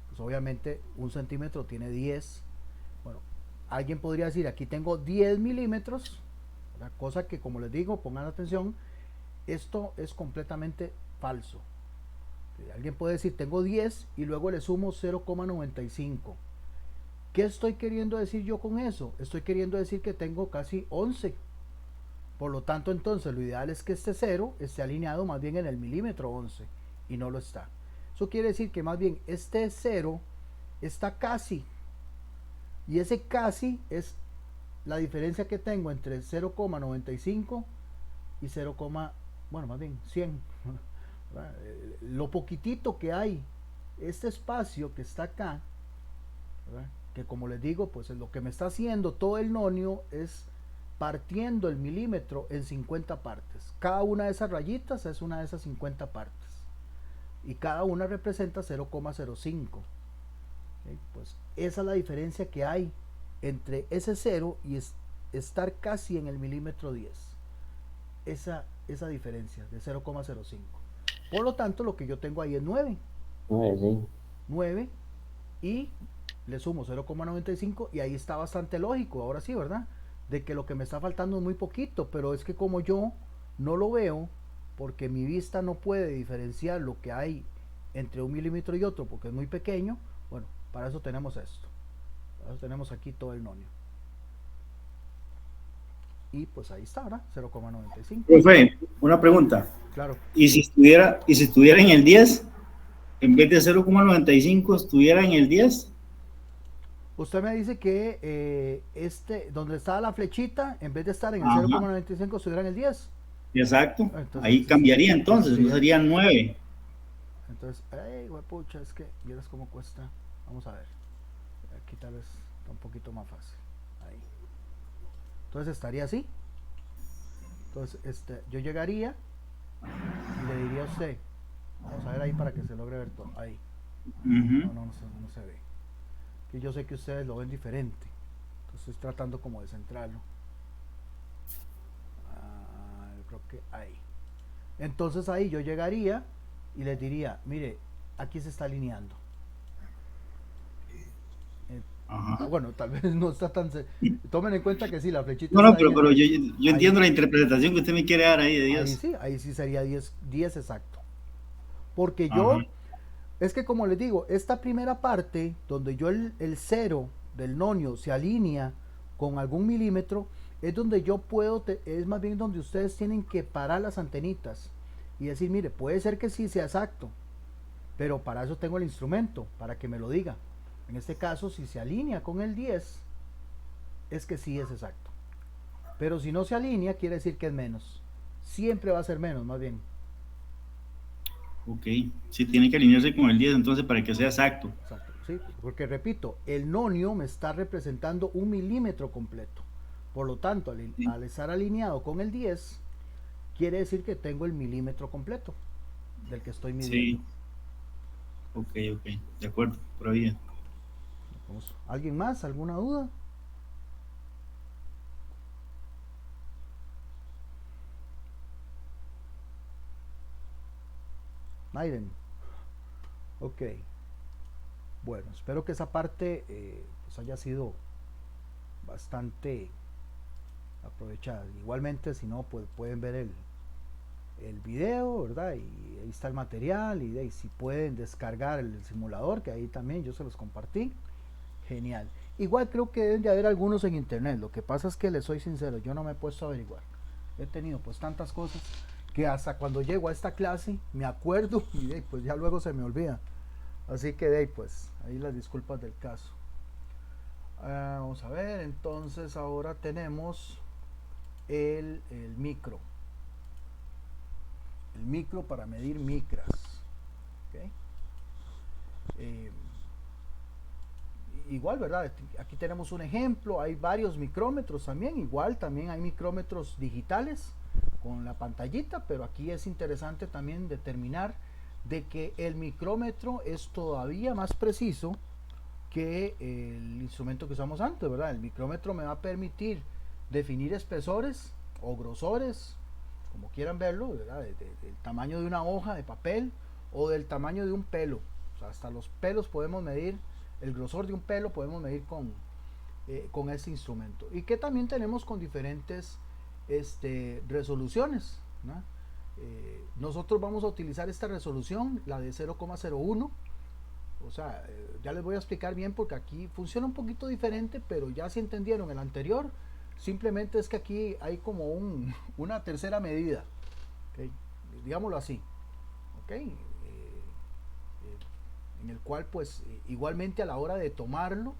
Pues obviamente un centímetro tiene 10. Bueno, alguien podría decir, aquí tengo 10 milímetros, ¿verdad? Cosa que, como les digo, pongan atención, esto es completamente falso. Alguien puede decir, tengo 10 y luego le sumo 0,95. ¿Qué estoy queriendo decir yo con eso? Estoy queriendo decir que tengo casi 11. Por lo tanto, entonces, lo ideal es que este 0 esté alineado más bien en el milímetro 11 y no lo está. Eso quiere decir que más bien este 0 está casi. Y ese casi es la diferencia que tengo entre 0,95 y 0, bueno, más bien 100. Lo poquitito que hay, este espacio que está acá, ¿verdad? Que como les digo, pues lo que me está haciendo todo el nonio es partiendo el milímetro en 50 partes. Cada una de esas rayitas es una de esas 50 partes y cada una representa 0,05. Pues esa es la diferencia que hay entre ese 0 y estar casi en el milímetro 10. Esa diferencia de 0,05. Por lo tanto, lo que yo tengo ahí es 9. 9 y le sumo 0,95 y ahí está bastante lógico, ahora sí, ¿verdad? De que lo que me está faltando es muy poquito, pero es que como yo no lo veo, porque mi vista no puede diferenciar lo que hay entre un milímetro y otro, porque es muy pequeño, bueno, para eso tenemos esto. Para eso tenemos aquí todo el nonio. Y pues ahí está, ¿verdad? 0,95. Profe, una pregunta. Claro. ¿Y si estuviera en el 10, en vez de 0,95, estuviera en el 10? Usted me dice que donde está la flechita, en vez de estar en el 0,95, estuviera en el 10. Exacto. Entonces, ahí cambiaría entonces, sí, no sería 9. Entonces, pucha, es que vieras cómo cuesta. Vamos a ver. aquí tal vez está un poquito más fácil. Ahí. Entonces estaría así. Entonces yo llegaría y le diría a usted, vamos a ver ahí para que se logre ver todo. Ahí. No se ve. Que yo sé que ustedes lo ven diferente. Entonces estoy tratando como de centrarlo. Yo creo que ahí. Entonces ahí yo llegaría y les diría, mire, aquí se está alineando. Bueno, tal vez no está tan... Tomen en cuenta que sí, la flechita No, está pero yo ahí, entiendo la interpretación que usted me quiere dar ahí de Dios. Ahí sí sería 10 exacto. Porque Ajá. es que como les digo, esta primera parte, donde yo el cero del nonio se alinea con algún milímetro, es donde yo puedo, es más bien donde ustedes tienen que parar las antenitas y decir, mire, puede ser que sí sea exacto, pero para eso tengo el instrumento, para que me lo diga. En este caso, si se alinea con el 10, es que sí es exacto. Pero si no se alinea, quiere decir que es menos. Siempre va a ser menos, más bien. Ok, sí tiene que alinearse con el 10 entonces para que sea exacto. Exacto, sí, porque repito, el nonio me está representando 1 milímetro completo. Por lo tanto, al estar alineado con el 10, quiere decir que tengo el milímetro completo del que estoy midiendo. Sí. Ok, de acuerdo, por ahí. ¿Alguien más? ¿Alguna duda? Naiden. Ok. Bueno, espero que esa parte pues haya sido bastante aprovechada. Igualmente, si no, pues pueden ver el video, ¿verdad? Y ahí está el material y de ahí si pueden descargar el simulador, que ahí también yo se los compartí. Genial. Igual creo que deben de haber algunos en internet. Lo que pasa es que les soy sincero, yo no me he puesto a averiguar. He tenido pues tantas cosas que hasta cuando llego a esta clase me acuerdo y de ahí, pues ya luego se me olvida. Así que de ahí pues ahí las disculpas del caso. Vamos a ver, entonces ahora tenemos el micro. El micro para medir micras. ¿Okay? Igual, ¿verdad? Aquí tenemos un ejemplo, hay varios micrómetros también, igual también hay micrómetros digitales con la pantallita, pero aquí es interesante también determinar de que el micrómetro es todavía más preciso que el instrumento que usamos antes, ¿verdad? El micrómetro me va a permitir definir espesores o grosores, como quieran verlo, ¿verdad? Del tamaño de una hoja de papel o del tamaño de un pelo. O sea, hasta los pelos podemos medir, el grosor de un pelo podemos medir con este instrumento. Y que también tenemos con diferentes resoluciones, ¿no? Nosotros vamos a utilizar esta resolución, la de 0,01. O sea, ya les voy a explicar bien porque aquí funciona un poquito diferente, pero ya si entendieron el anterior, simplemente es que aquí hay como una tercera medida, ¿okay? Digámoslo así, ¿okay? En el cual pues igualmente a la hora de tomarlo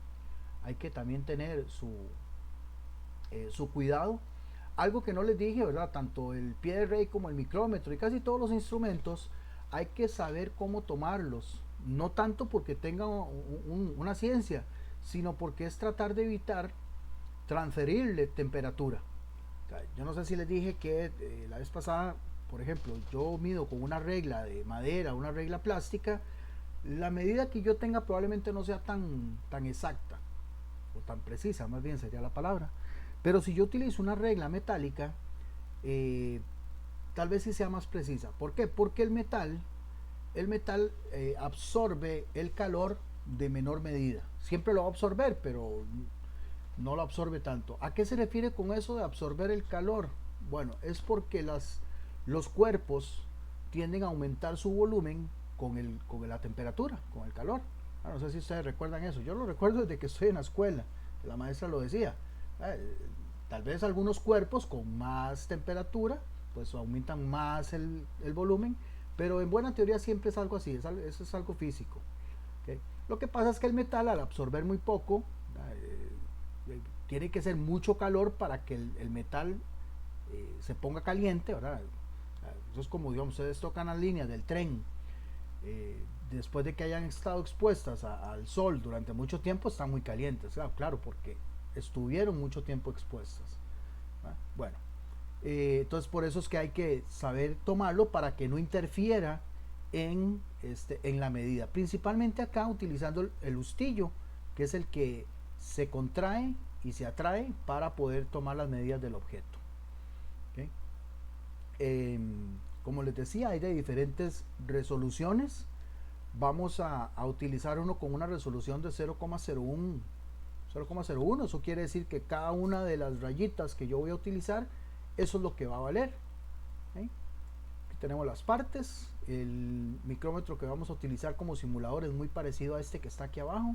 hay que también tener su cuidado. Algo que no les dije, ¿verdad? Tanto el pie de rey como el micrómetro y casi todos los instrumentos hay que saber cómo tomarlos. No tanto porque tengan una ciencia, sino porque es tratar de evitar transferirle temperatura. O sea, yo no sé si les dije que la vez pasada, por ejemplo, yo mido con una regla de madera, una regla plástica. La medida que yo tenga probablemente no sea tan exacta o tan precisa, más bien sería la palabra. Pero si yo utilizo una regla metálica, tal vez sí sea más precisa. ¿Por qué? Porque el metal absorbe el calor de menor medida. Siempre lo va a absorber, pero no lo absorbe tanto. ¿A qué se refiere con eso de absorber el calor? Bueno, es porque los cuerpos tienden a aumentar su volumen con la temperatura, con el calor. No sé si ustedes recuerdan eso. Yo lo recuerdo desde que estoy en la escuela. La maestra lo decía. Tal vez algunos cuerpos con más temperatura pues aumentan más el volumen, pero en buena teoría siempre es algo así, eso es algo físico. ¿Okay? Lo que pasa es que el metal al absorber muy poco, tiene que ser mucho calor para que el metal se ponga caliente, ¿verdad? Eso es como, digamos, ustedes tocan las líneas del tren, después de que hayan estado expuestas al sol durante mucho tiempo, están muy calientes, claro, porque estuvieron mucho tiempo expuestas. Bueno, entonces por eso es que hay que saber tomarlo para que no interfiera en la medida, principalmente acá utilizando el hustillo, que es el que se contrae y se atrae para poder tomar las medidas del objeto. ¿Okay? Como les decía, hay de diferentes resoluciones. Vamos a utilizar uno con una resolución de 0,01. Eso quiere decir que cada una de las rayitas que yo voy a utilizar, eso es lo que va a valer. ¿Okay? Aquí tenemos las partes. El micrómetro que vamos a utilizar como simulador es muy parecido a este que está aquí abajo,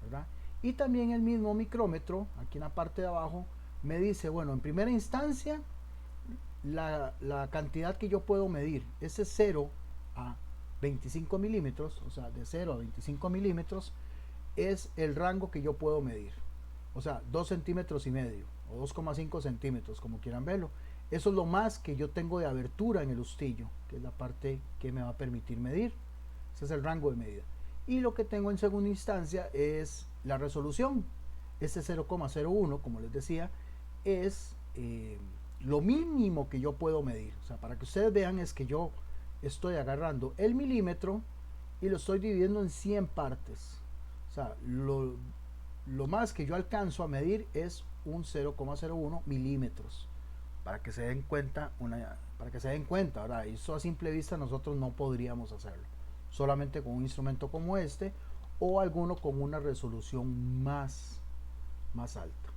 ¿verdad? Y también el mismo micrómetro, aquí en la parte de abajo, me dice, bueno, en primera instancia, la cantidad que yo puedo medir, ese 0 a 25 milímetros, o sea, de 0 a 25 milímetros, es el rango que yo puedo medir. O sea, 2 centímetros y medio, o 2,5 centímetros, como quieran verlo. Eso es lo más que yo tengo de abertura en el hustillo, que es la parte que me va a permitir medir. Ese es el rango de medida. Y lo que tengo en segunda instancia es la resolución. Este 0,01, como les decía, es lo mínimo que yo puedo medir. O sea, para que ustedes vean, es que yo estoy agarrando el milímetro y lo estoy dividiendo en 100 partes. O sea, lo más que yo alcanzo a medir es un 0,01 milímetros. Para que se den cuenta, ahora, eso a simple vista nosotros no podríamos hacerlo. Solamente con un instrumento como este o alguno con una resolución más alta.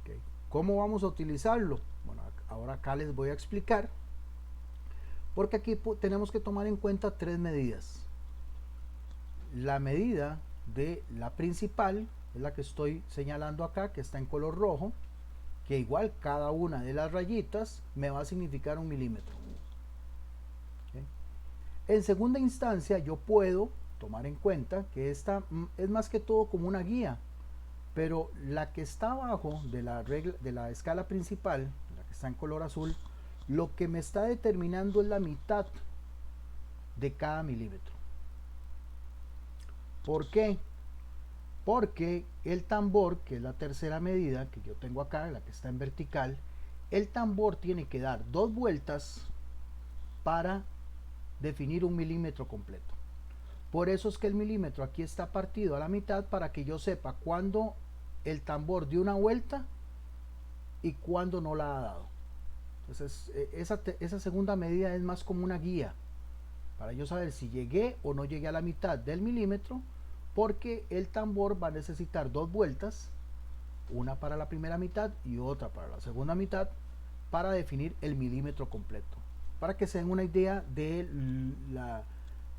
Okay. ¿Cómo vamos a utilizarlo? Bueno, ahora acá les voy a explicar, porque aquí tenemos que tomar en cuenta 3 medidas. La medida de la principal es la que estoy señalando acá, que está en color rojo, que igual cada una de las rayitas me va a significar 1 milímetro. ¿Okay? En segunda instancia, yo puedo tomar en cuenta que esta es más que todo como una guía, pero la que está abajo de la escala principal, la que está en color azul, lo que me está determinando es la mitad de cada milímetro. ¿Por qué? Porque el tambor, que es la tercera medida que yo tengo acá, la que está en vertical, el tambor tiene que dar 2 vueltas para definir 1 milímetro completo. Por eso es que el milímetro aquí está partido a la mitad, para que yo sepa cuándo el tambor dio una vuelta y cuándo no la ha dado. Entonces esa segunda medida es más como una guía para yo saber si llegué o no llegué a la mitad del milímetro, porque el tambor va a necesitar 2 vueltas, una para la primera mitad y otra para la segunda mitad, para definir el milímetro completo, para que se den una idea de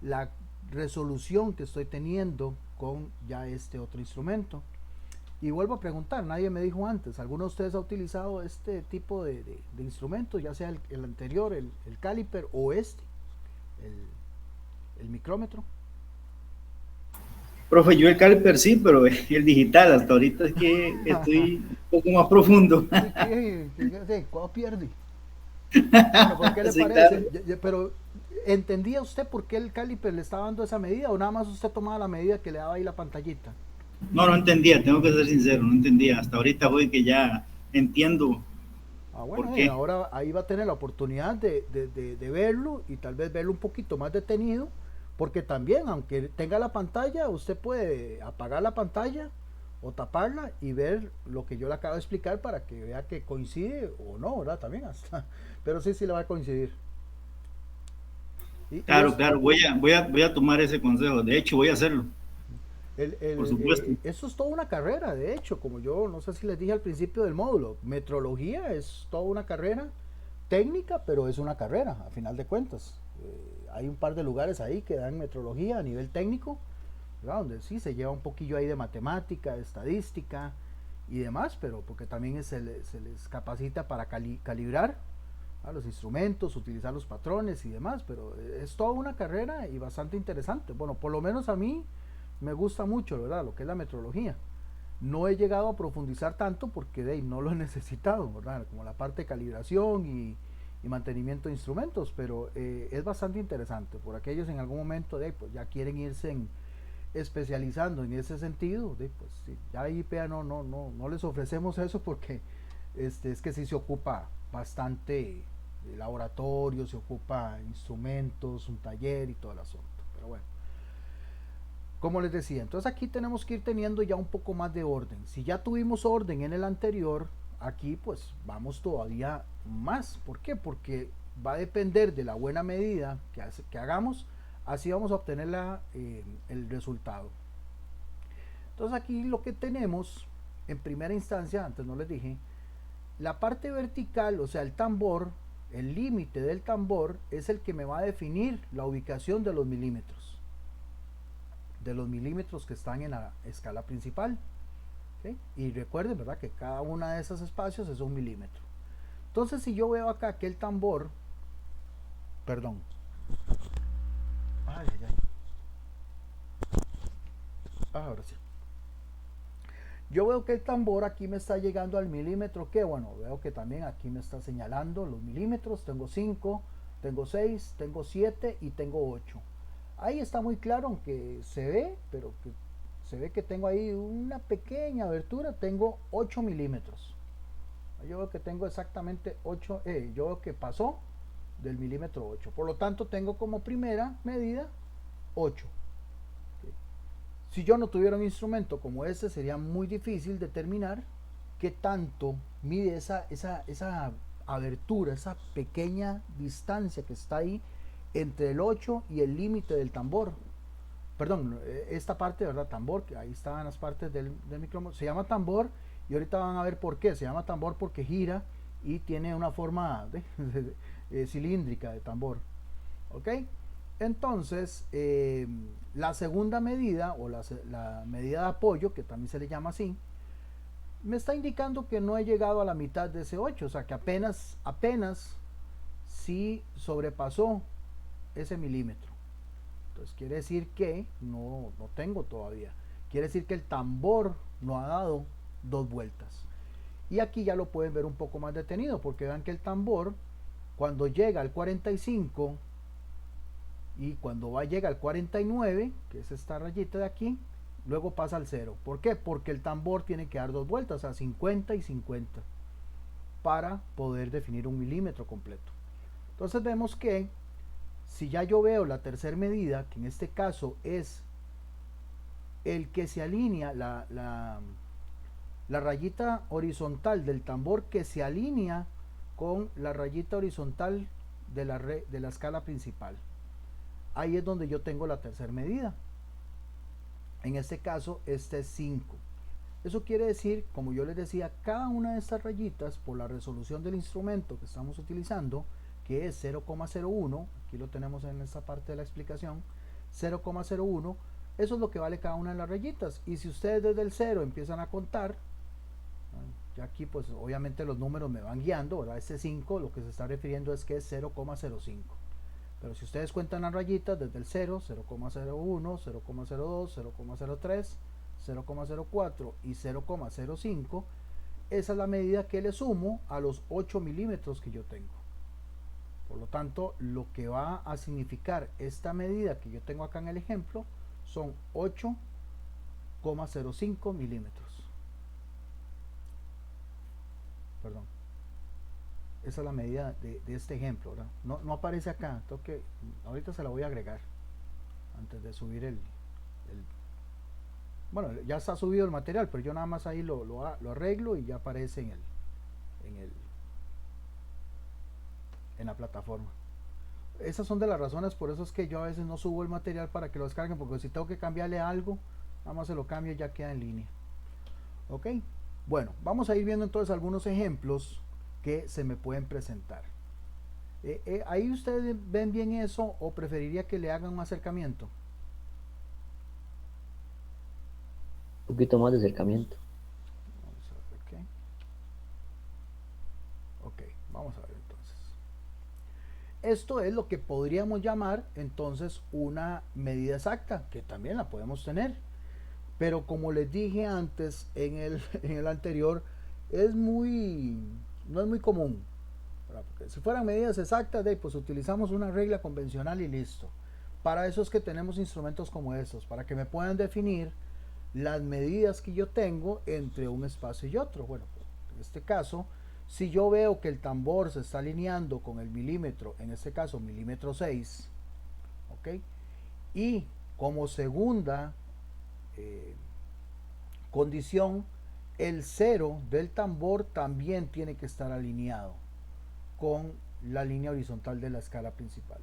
la resolución que estoy teniendo con ya este otro instrumento. Y vuelvo a preguntar, nadie me dijo antes, ¿alguno de ustedes ha utilizado este tipo de instrumento, ya sea el anterior, el caliper, o el micrómetro? Profe, yo el caliper sí, pero el digital hasta ahorita es que estoy un poco más profundo. ¿Cuándo pierde? Bueno, ¿por qué le Sí, parece? claro. Pero, ¿entendía usted por qué el caliper le estaba dando esa medida, o nada más usted tomaba la medida que le daba ahí la pantallita? No entendía, tengo que ser sincero, no entendía. Hasta ahorita voy que ya entiendo Bueno, por qué. ahora ahí va a tener la oportunidad de verlo, y tal vez verlo un poquito más detenido, porque también, aunque tenga la pantalla, usted puede apagar la pantalla o taparla y ver lo que yo le acabo de explicar, para que vea que coincide o no, ¿verdad? También hasta, pero sí le va a coincidir. Claro, voy a tomar ese consejo. De hecho, voy a hacerlo. Por supuesto. Eso es toda una carrera, de hecho, como yo no sé si les dije al principio del módulo, metrología es toda una carrera técnica, pero es una carrera, a final de cuentas. Hay un par de lugares ahí que dan metrología a nivel técnico, ¿verdad? Donde sí se lleva un poquillo ahí de matemática, de estadística y demás, pero porque también se les capacita para calibrar a los instrumentos, utilizar los patrones y demás, pero es toda una carrera y bastante interesante. Bueno, por lo menos a mí me gusta mucho, ¿verdad?, lo que es la metrología. No he llegado a profundizar tanto porque no lo he necesitado, ¿verdad?, como la parte de calibración y y mantenimiento de instrumentos, pero es bastante interesante por aquellos en algún momento pues ya quieren irse especializando en ese sentido, pues sí, ya IPA no les ofrecemos eso porque es que sí se ocupa bastante laboratorio, se ocupa instrumentos, un taller y todo el asunto, pero bueno. Como les decía, entonces aquí tenemos que ir teniendo ya un poco más de orden. Si ya tuvimos orden en el anterior, aquí pues vamos todavía más. ¿Por qué? Porque va a depender de la buena medida que hagamos, así vamos a obtener el resultado. Entonces aquí lo que tenemos en primera instancia, antes no les dije, la parte vertical, o sea el tambor, el límite del tambor es el que me va a definir la ubicación de los milímetros. De los milímetros que están en la escala principal. ¿Okay? Y recuerden, ¿verdad?, que cada uno de esos espacios es un milímetro. Entonces, si yo veo acá que el tambor, perdón, ahora sí, yo veo que el tambor aquí me está llegando al milímetro, que bueno, veo que también aquí me está señalando los milímetros, tengo 5, tengo 6, tengo 7 y tengo 8. Ahí está muy claro, aunque se ve, pero que se ve que tengo ahí una pequeña abertura, tengo 8 milímetros. Yo veo que tengo exactamente 8, yo veo que pasó del milímetro 8. Por lo tanto, tengo como primera medida 8. ¿Okay? Si yo no tuviera un instrumento como este, sería muy difícil determinar qué tanto mide esa abertura, esa pequeña distancia que está ahí entre el 8 y el límite del tambor. Perdón, esta parte, ¿verdad? Tambor, que ahí estaban las partes del micrófono. Se llama tambor y ahorita van a ver por qué. Se llama tambor porque gira y tiene una forma cilíndrica de tambor. ¿Ok? Entonces, la segunda medida o la medida de apoyo, que también se le llama así, me está indicando que no he llegado a la mitad de ese 8, o sea que apenas sí sobrepasó ese milímetro. Entonces quiere decir que no tengo todavía. Quiere decir que el tambor no ha dado 2 vueltas. Y aquí ya lo pueden ver un poco más detenido, porque vean que el tambor, cuando llega al 45 y cuando llega al 49, que es esta rayita de aquí, luego pasa al 0. ¿Por qué? Porque el tambor tiene que dar 2 vueltas, a 50 y 50, para poder definir un milímetro completo. Entonces vemos que si ya yo veo la tercera medida, que en este caso es el que se alinea, la rayita horizontal del tambor que se alinea con la rayita horizontal de la escala principal. Ahí es donde yo tengo la tercera medida. En este caso, este es 5. Eso quiere decir, como yo les decía, cada una de estas rayitas, por la resolución del instrumento que estamos utilizando, que es 0,01, aquí lo tenemos en esta parte de la explicación, 0,01, eso es lo que vale cada una de las rayitas. Y si ustedes desde el 0 empiezan a contar, ya aquí pues obviamente los números me van guiando, ¿verdad? Este 5 lo que se está refiriendo es que es 0,05. Pero si ustedes cuentan las rayitas desde el 0, 0,01, 0,02, 0,03, 0,04 y 0,05, esa es la medida que le sumo a los 8 milímetros que yo tengo. Por lo tanto, lo que va a significar esta medida que yo tengo acá en el ejemplo son 8,05 milímetros. Perdón. Esa es la medida de este ejemplo, ¿verdad? No aparece acá, ahorita se la voy a agregar antes de subir bueno, ya está subido el material, pero yo nada más ahí lo arreglo y ya aparece en la plataforma. Esas son de las razones, por eso es que yo a veces no subo el material para que lo descarguen, porque si tengo que cambiarle algo, nada más se lo cambio y ya queda en línea. Ok, bueno, vamos a ir viendo entonces algunos ejemplos que se me pueden presentar. ¿Ahí ustedes ven bien eso o preferiría que le hagan un acercamiento? Un poquito más de acercamiento. Vamos a ver, ok, vamos a ver entonces. Esto es lo que podríamos llamar entonces una medida exacta, que también la podemos tener. Pero como les dije antes en el anterior, no es muy común. ¿verdad? Porque si fueran medidas exactas, pues utilizamos una regla convencional y listo. Para eso es que tenemos instrumentos como estos, para que me puedan definir las medidas que yo tengo entre un espacio y otro. Bueno, en este caso, si yo veo que el tambor se está alineando con el milímetro, en este caso milímetro 6, ¿ok? Y como segunda condición, el cero del tambor también tiene que estar alineado con la línea horizontal de la escala principal.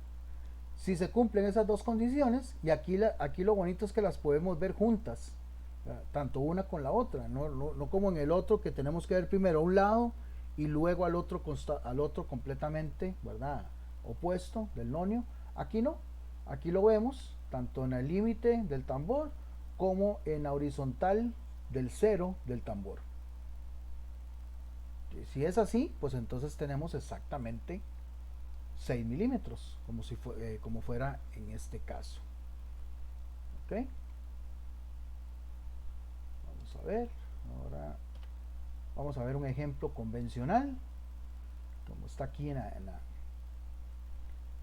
Si se cumplen esas dos condiciones, y aquí lo bonito es que las podemos ver juntas, tanto una con la otra, no como en el otro que tenemos que ver primero a un lado y luego al otro completamente, ¿verdad?, opuesto del nonio. Aquí no, aquí lo vemos tanto en el límite del tambor como en la horizontal del cero del tambor. Y si es así, pues entonces tenemos exactamente 6 milímetros, como fuera en este caso. ¿Ok? Vamos a ver, ahora vamos a ver un ejemplo convencional, como está aquí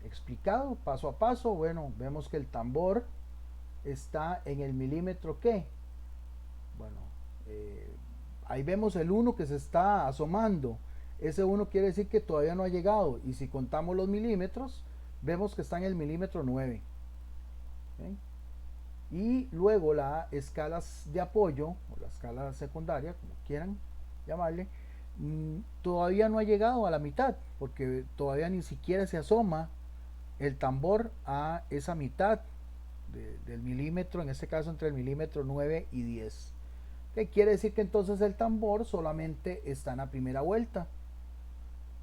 explicado paso a paso. Bueno, vemos que el tambor está en el milímetro ¿qué? Bueno, ahí vemos el 1 que se está asomando. Ese 1 quiere decir que todavía no ha llegado, y si contamos los milímetros, vemos que está en el milímetro 9. ¿Okay? Y luego las escalas de apoyo, o la escala secundaria, como quieran llamarle, todavía no ha llegado a la mitad, porque todavía ni siquiera se asoma el tambor a esa mitad del milímetro, en este caso entre el milímetro 9 y 10. ¿Qué quiere decir? Que entonces el tambor solamente está en la primera vuelta.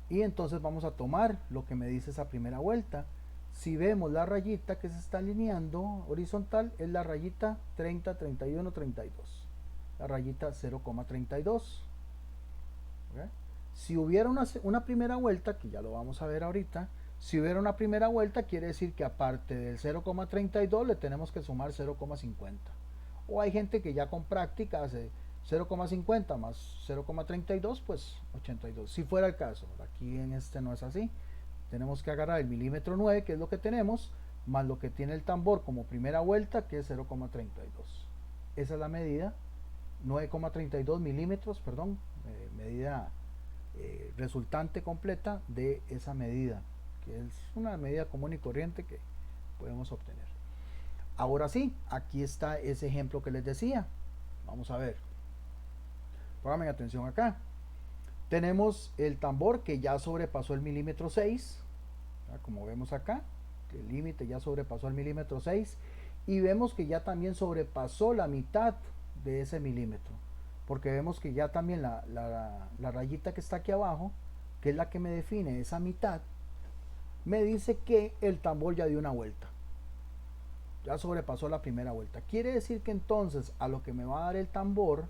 Y entonces vamos a tomar lo que me dice esa primera vuelta. Si vemos la rayita que se está alineando horizontal, es la rayita 30, 31, 32. La rayita 0,32. ¿Okay? Si hubiera una primera vuelta, que ya lo vamos a ver ahorita, si hubiera una primera vuelta, quiere decir que aparte del 0,32 le tenemos que sumar 0,50. O hay gente que ya con práctica hace 0,50 más 0,32, pues 82. Si fuera el caso, aquí en este no es así. Tenemos que agarrar el milímetro 9, que es lo que tenemos, más lo que tiene el tambor como primera vuelta, que es 0,32. Esa es la medida, 9,32 milímetros, perdón, medida resultante completa de esa medida, que es una medida común y corriente que podemos obtener. Ahora sí, aquí está ese ejemplo que les decía. Vamos a ver. Pónganme atención acá. Tenemos el tambor que ya sobrepasó el milímetro 6. Como vemos acá, el límite ya sobrepasó el milímetro 6. Y vemos que ya también sobrepasó la mitad de ese milímetro. Porque vemos que ya también la rayita que está aquí abajo, que es la que me define esa mitad, me dice que el tambor ya dio una vuelta. Ya sobrepasó la primera vuelta. Quiere decir que entonces a lo que me va a dar el tambor,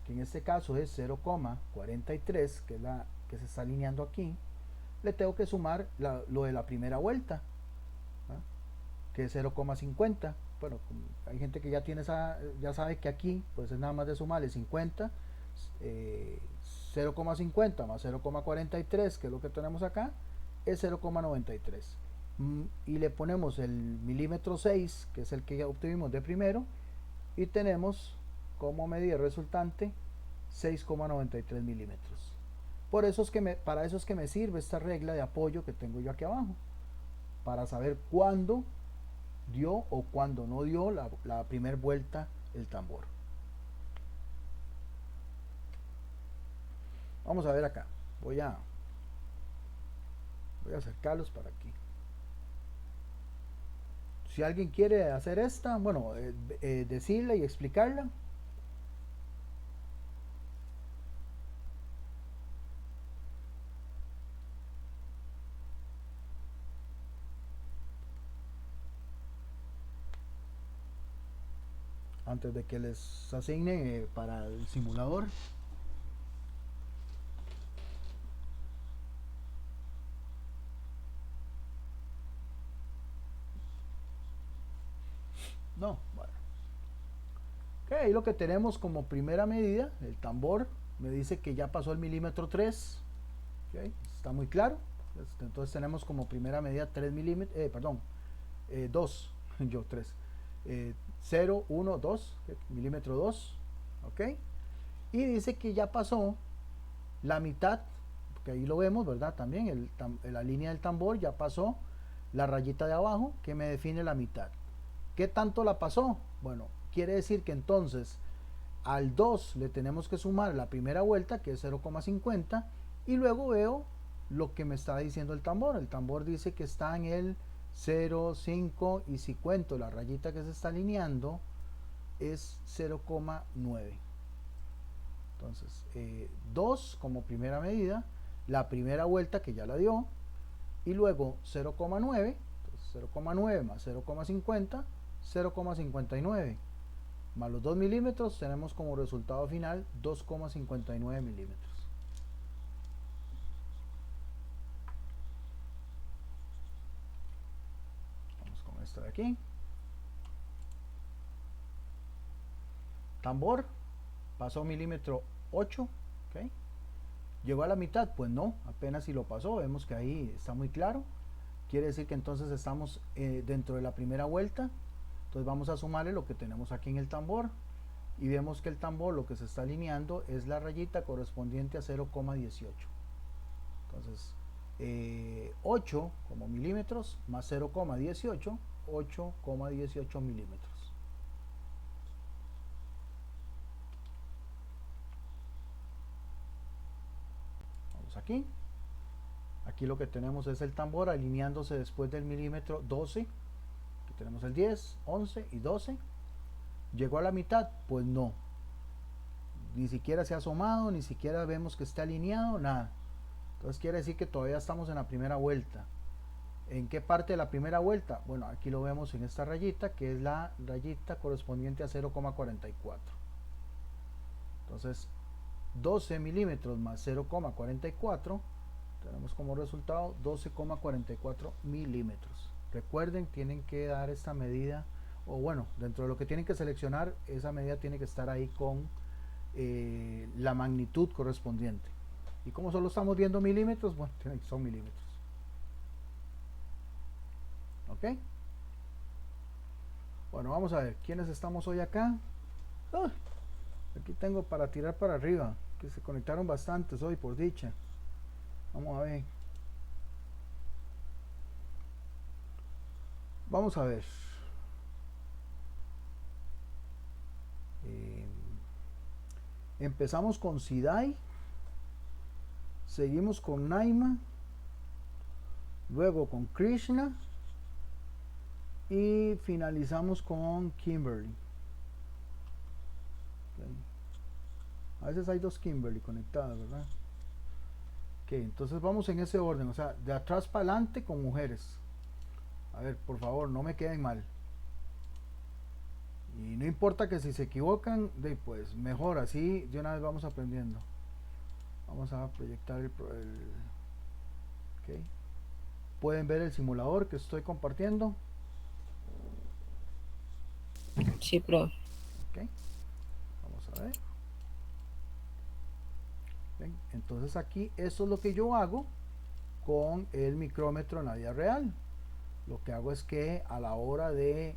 que en este caso es 0,43, que es la que se está alineando aquí, le tengo que sumar lo de la primera vuelta, ¿no?, que es 0,50. Bueno, hay gente que ya sabe que aquí pues es nada más de sumarle 50, 0,50 más 0,43, que es lo que tenemos acá, es 0,93. Y le ponemos el milímetro 6, que es el que ya obtuvimos de primero, y tenemos como medida resultante 6,93 milímetros. Para eso es que me sirve esta regla de apoyo que tengo yo aquí abajo, para saber cuándo dio o cuándo no dio la primera vuelta el tambor. Vamos a ver acá. Voy a acercarlos para aquí. Si alguien quiere hacer esta, bueno, decirla y explicarla. Antes de que les asigne para el simulador. No, bueno. Okay, ahí lo que tenemos como primera medida, el tambor me dice que ya pasó el milímetro 3, Okay, está muy claro. Entonces tenemos como primera medida 3 milímetros, 2, yo 3, 0, 1, 2, milímetro 2, ok. Y dice que ya pasó la mitad, porque ahí lo vemos, ¿verdad? También la línea del tambor ya pasó la rayita de abajo que me define la mitad. ¿Qué tanto la pasó? Bueno, quiere decir que entonces al 2 le tenemos que sumar la primera vuelta, que es 0,50, y luego veo lo que me está diciendo el tambor. El tambor dice que está en el 0,5, y si cuento la rayita que se está alineando es 0,9. Entonces 2 como primera medida, la primera vuelta que ya la dio, y luego 0,9, 0,9 más 0,50, 0,59 más los 2 milímetros, tenemos como resultado final 2,59 milímetros. Vamos con esto de aquí. Tambor, pasó milímetro 8, ¿okay? ¿Llegó a la mitad? Pues no, apenas si lo pasó, vemos que ahí está muy claro. Quiere decir que entonces estamos dentro de la primera vuelta. Entonces vamos a sumarle lo que tenemos aquí en el tambor, y vemos que el tambor lo que se está alineando es la rayita correspondiente a 0,18. Entonces 8 como milímetros más 0,18, 8,18 milímetros. Vamos aquí. Aquí lo que tenemos es el tambor alineándose después del milímetro 12. Aquí tenemos el 10, 11 y 12. ¿Llegó a la mitad? Pues no. Ni siquiera se ha asomado, ni siquiera vemos que esté alineado, nada. Entonces quiere decir que todavía estamos en la primera vuelta. ¿En qué parte de la primera vuelta? Bueno, aquí lo vemos en esta rayita, que es la rayita correspondiente a 0,44. Entonces 12 milímetros más 0,44, tenemos como resultado 12,44 milímetros. Recuerden, tienen que dar esta medida, o bueno, dentro de lo que tienen que seleccionar, esa medida tiene que estar ahí con la magnitud correspondiente. Y como solo estamos viendo milímetros, bueno, son milímetros. ¿Ok? Bueno, vamos a ver, ¿quiénes estamos hoy acá? Aquí tengo para tirar para arriba, que se conectaron bastantes hoy, por dicha. Vamos a ver. Vamos a ver. Empezamos con Sidai, seguimos con Naima, luego con Krishna y finalizamos con Kimberly. Okay. A veces hay dos Kimberly conectadas, ¿verdad? Ok, entonces vamos en ese orden, o sea, de atrás para adelante con mujeres. A ver, por favor, no me queden mal. Y no importa que si se equivocan, pues mejor, así de una vez vamos aprendiendo. Vamos a proyectar ok. Pueden ver el simulador que estoy compartiendo. Sí, profe. Ok, vamos a ver. Bien, entonces aquí esto es lo que yo hago con el micrómetro en la vida real. Lo que hago es que a la hora de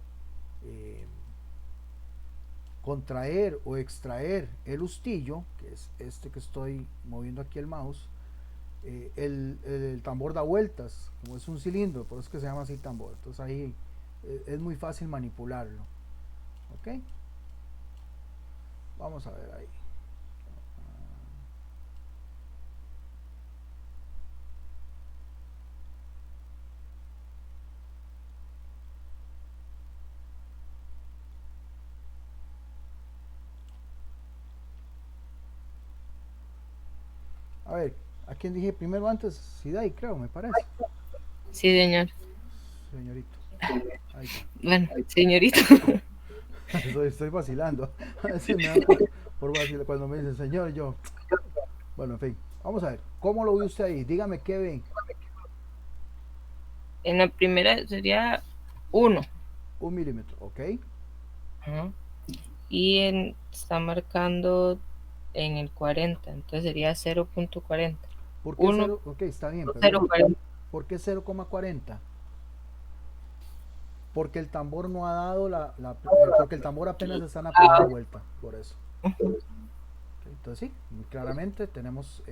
contraer o extraer el hustillo, que es este que estoy moviendo aquí el mouse, el tambor da vueltas, como es un cilindro, por eso es que se llama así tambor. Entonces ahí es muy fácil manipularlo. Ok, vamos a ver ahí. A ver, ¿a quién dije primero antes? Sidai, creo, me parece. Sí, señor. Señorito. Ahí está. Bueno, señorito. Estoy vacilando. A veces me da por vacilar cuando me dicen señor, yo. Bueno, en fin. Vamos a ver. ¿Cómo lo ve usted ahí? Dígame qué ve. En la primera sería 1. 1 milímetro, ok. Ajá. Y está marcando en el 40, entonces sería 0.40. ¿Por qué Uno. 0? Ok, está bien, pero 0,40. ¿por qué 0,40? Porque el tambor no ha dado porque el tambor apenas está en la primera vuelta, por eso. Ok, entonces sí, muy claramente tenemos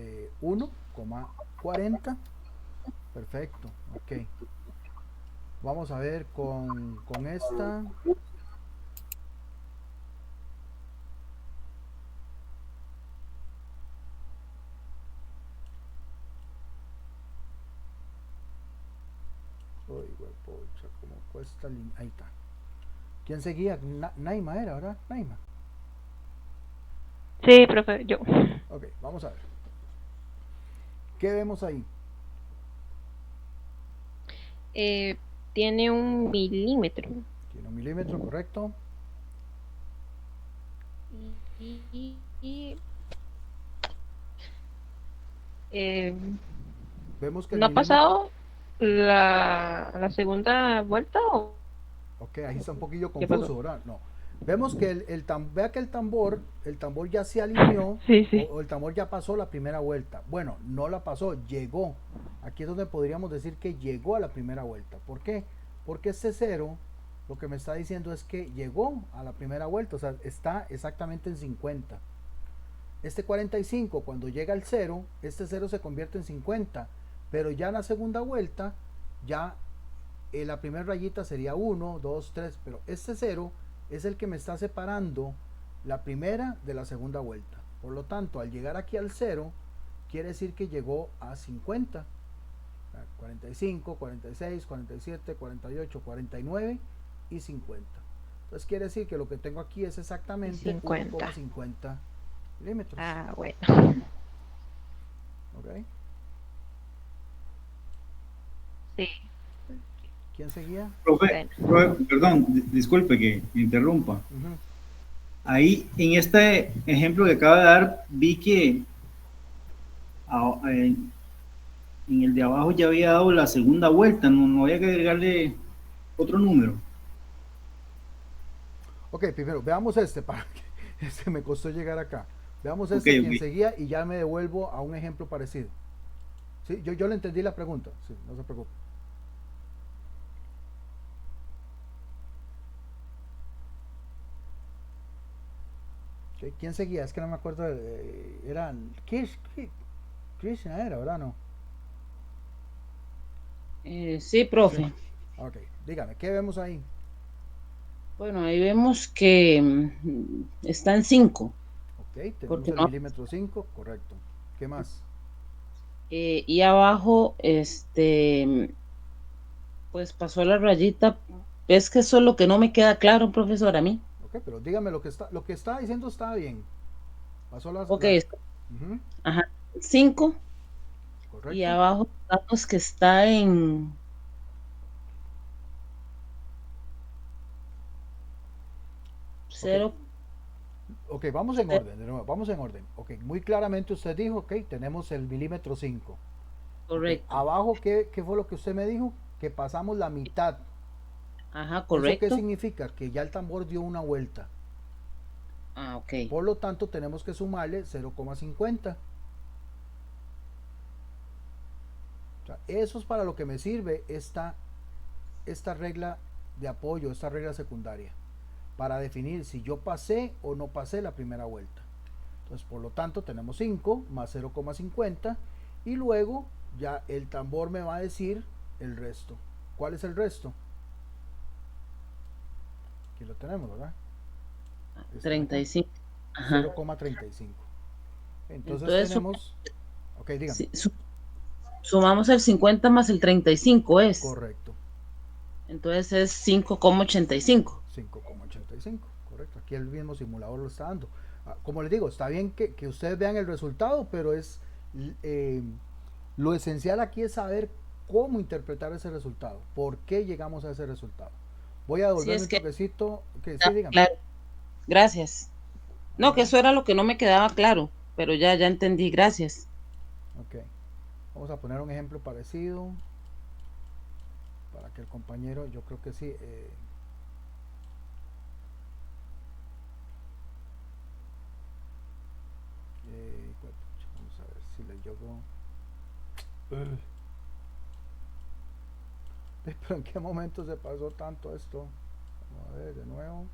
1,40. Perfecto, ok. Vamos a ver con esta. Uy, huepucha, cómo cuesta. Ahí está. ¿Quién seguía? Naima era, ¿verdad? Naima. Sí, profe, yo. Ok, vamos a ver. ¿Qué vemos ahí? Eh, Tiene 1 milímetro. Tiene 1 milímetro, correcto. Y eh, Vemos que el ¿no ha milímetro. pasado la segunda vuelta o Ok, ahí está un poquillo qué pasó? confuso, ¿verdad? No. Vemos que vea que el tambor ya se alineó Sí, o, sí. o el tambor ya pasó la primera vuelta. Bueno, no la pasó, llegó. Aquí es donde podríamos decir que llegó a la primera vuelta. ¿Por qué? Porque este cero lo que me está diciendo es que llegó a la primera vuelta, o sea, está exactamente en 50. Este 45, cuando llega al 0, este 0 se convierte en 50, pero ya en la segunda vuelta, ya la primera rayita sería 1, 2, 3, pero este 0 es el que me está separando la primera de la segunda vuelta. Por lo tanto, al llegar aquí al 0, quiere decir que llegó a 50. 45, 46, 47, 48, 49 y 50. Entonces quiere decir que lo que tengo aquí es exactamente 50. 1,50 milímetros. Ah, bueno. ¿Ok? Sí, ¿Quién seguía? Profe, bueno. perdón, disculpe que me interrumpa. Ujú. Ahí, en este ejemplo que acaba de dar, vi que en el de abajo ya había dado la segunda vuelta, no había que agregarle otro número. Ok, primero, veamos este, para que este me costó llegar acá. Veamos Ok, este, quien ok. seguía, y ya me devuelvo a un ejemplo parecido. Sí, yo le entendí la pregunta, sí, no se preocupe. Ok, ¿quién seguía? Es que no me acuerdo, eran Krishna era, ¿verdad? No. Sí, Sí. profe. Ok, dígame, ¿qué vemos ahí? Bueno, ahí vemos que está en 5, Ok, tenemos porque el no. milímetro 5, correcto. ¿Qué más? Y abajo, pues pasó la rayita. Es que eso es lo que no me queda claro, profesor, a mí. Ok, pero dígame lo que está diciendo está bien. Pasó Ok, ujú, ajá, 5 y correcto. abajo digamos que está en Ok, 0. ok, vamos en orden, de nuevo, vamos en orden. Ok, muy claramente usted dijo, ok, tenemos el milímetro 5. Ok, Correcto. abajo, ¿qué fue lo que usted me dijo? Que pasamos la mitad. Ajá, ¿Eso qué correcto. significa? Que ya el tambor dio una vuelta. Ah, ok. Por lo tanto, tenemos que sumarle 0,50. O sea, eso es para lo que me sirve esta regla de apoyo, esta regla secundaria, para definir si yo pasé o no pasé la primera vuelta. Entonces, por lo tanto, tenemos 5 más 0,50 y luego ya el tambor me va a decir el resto. ¿Cuál es el resto? Aquí lo tenemos, ¿verdad? Este de acá, 35. Ajá. 0,35. Entonces Entonces, tenemos, ok, dígame, si- sumamos el 50 más el 35 es. correcto, Entonces es 5,85. 5,85, correcto. Aquí el mismo simulador lo está dando. Como les digo, está bien que ustedes vean el resultado, pero eh, lo esencial aquí es saber cómo interpretar ese resultado, por qué llegamos a ese resultado. Voy a Si devolverme es un que toquecito, que sí, está dígame. claro. Gracias. A No, que ver, eso era lo que no me quedaba claro, pero ya entendí. Gracias. ok. Vamos a poner un ejemplo parecido para que el compañero, yo creo que sí. Vamos a ver si le llego. Pero ¿en qué momento se pasó tanto esto? Vamos a ver de nuevo.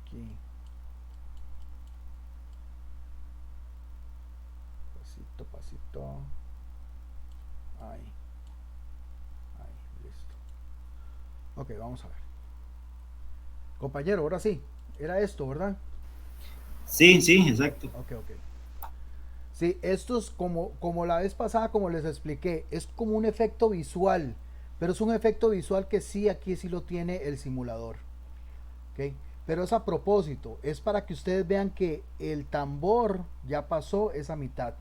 Aquí. Pasito, pasito. Ahí. Ahí, listo. Ok, vamos a ver. Compañero, ahora sí. Era esto, ¿verdad? Sí, sí, exacto. Ok. Sí, esto es como la vez pasada, como les expliqué, es como un efecto visual, pero es un efecto visual que sí, aquí sí lo tiene el simulador. ¿Ok? Pero es a propósito, es para que ustedes vean que el tambor ya pasó esa mitad,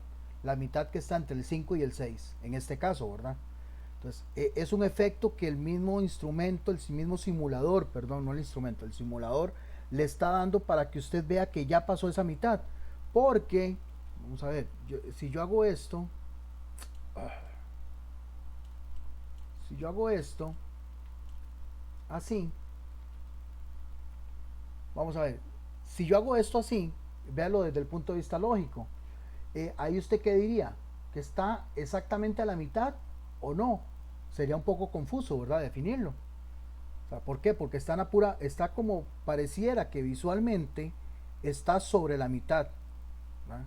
la mitad que está entre el 5 y el 6, en este caso, ¿verdad? Entonces, es un efecto que el mismo instrumento, el mismo simulador, perdón, no el instrumento, el simulador le está dando para que usted vea que ya pasó esa mitad. Porque, vamos a ver, si yo hago esto, si yo hago esto, así, vamos a ver, si yo hago esto así, véalo desde el punto de vista lógico, ahí usted qué diría, que está exactamente a la mitad o no, sería un poco confuso, ¿verdad? Definirlo. O sea, ¿por qué? Porque está en pura, está como pareciera que visualmente está sobre la mitad, ¿verdad?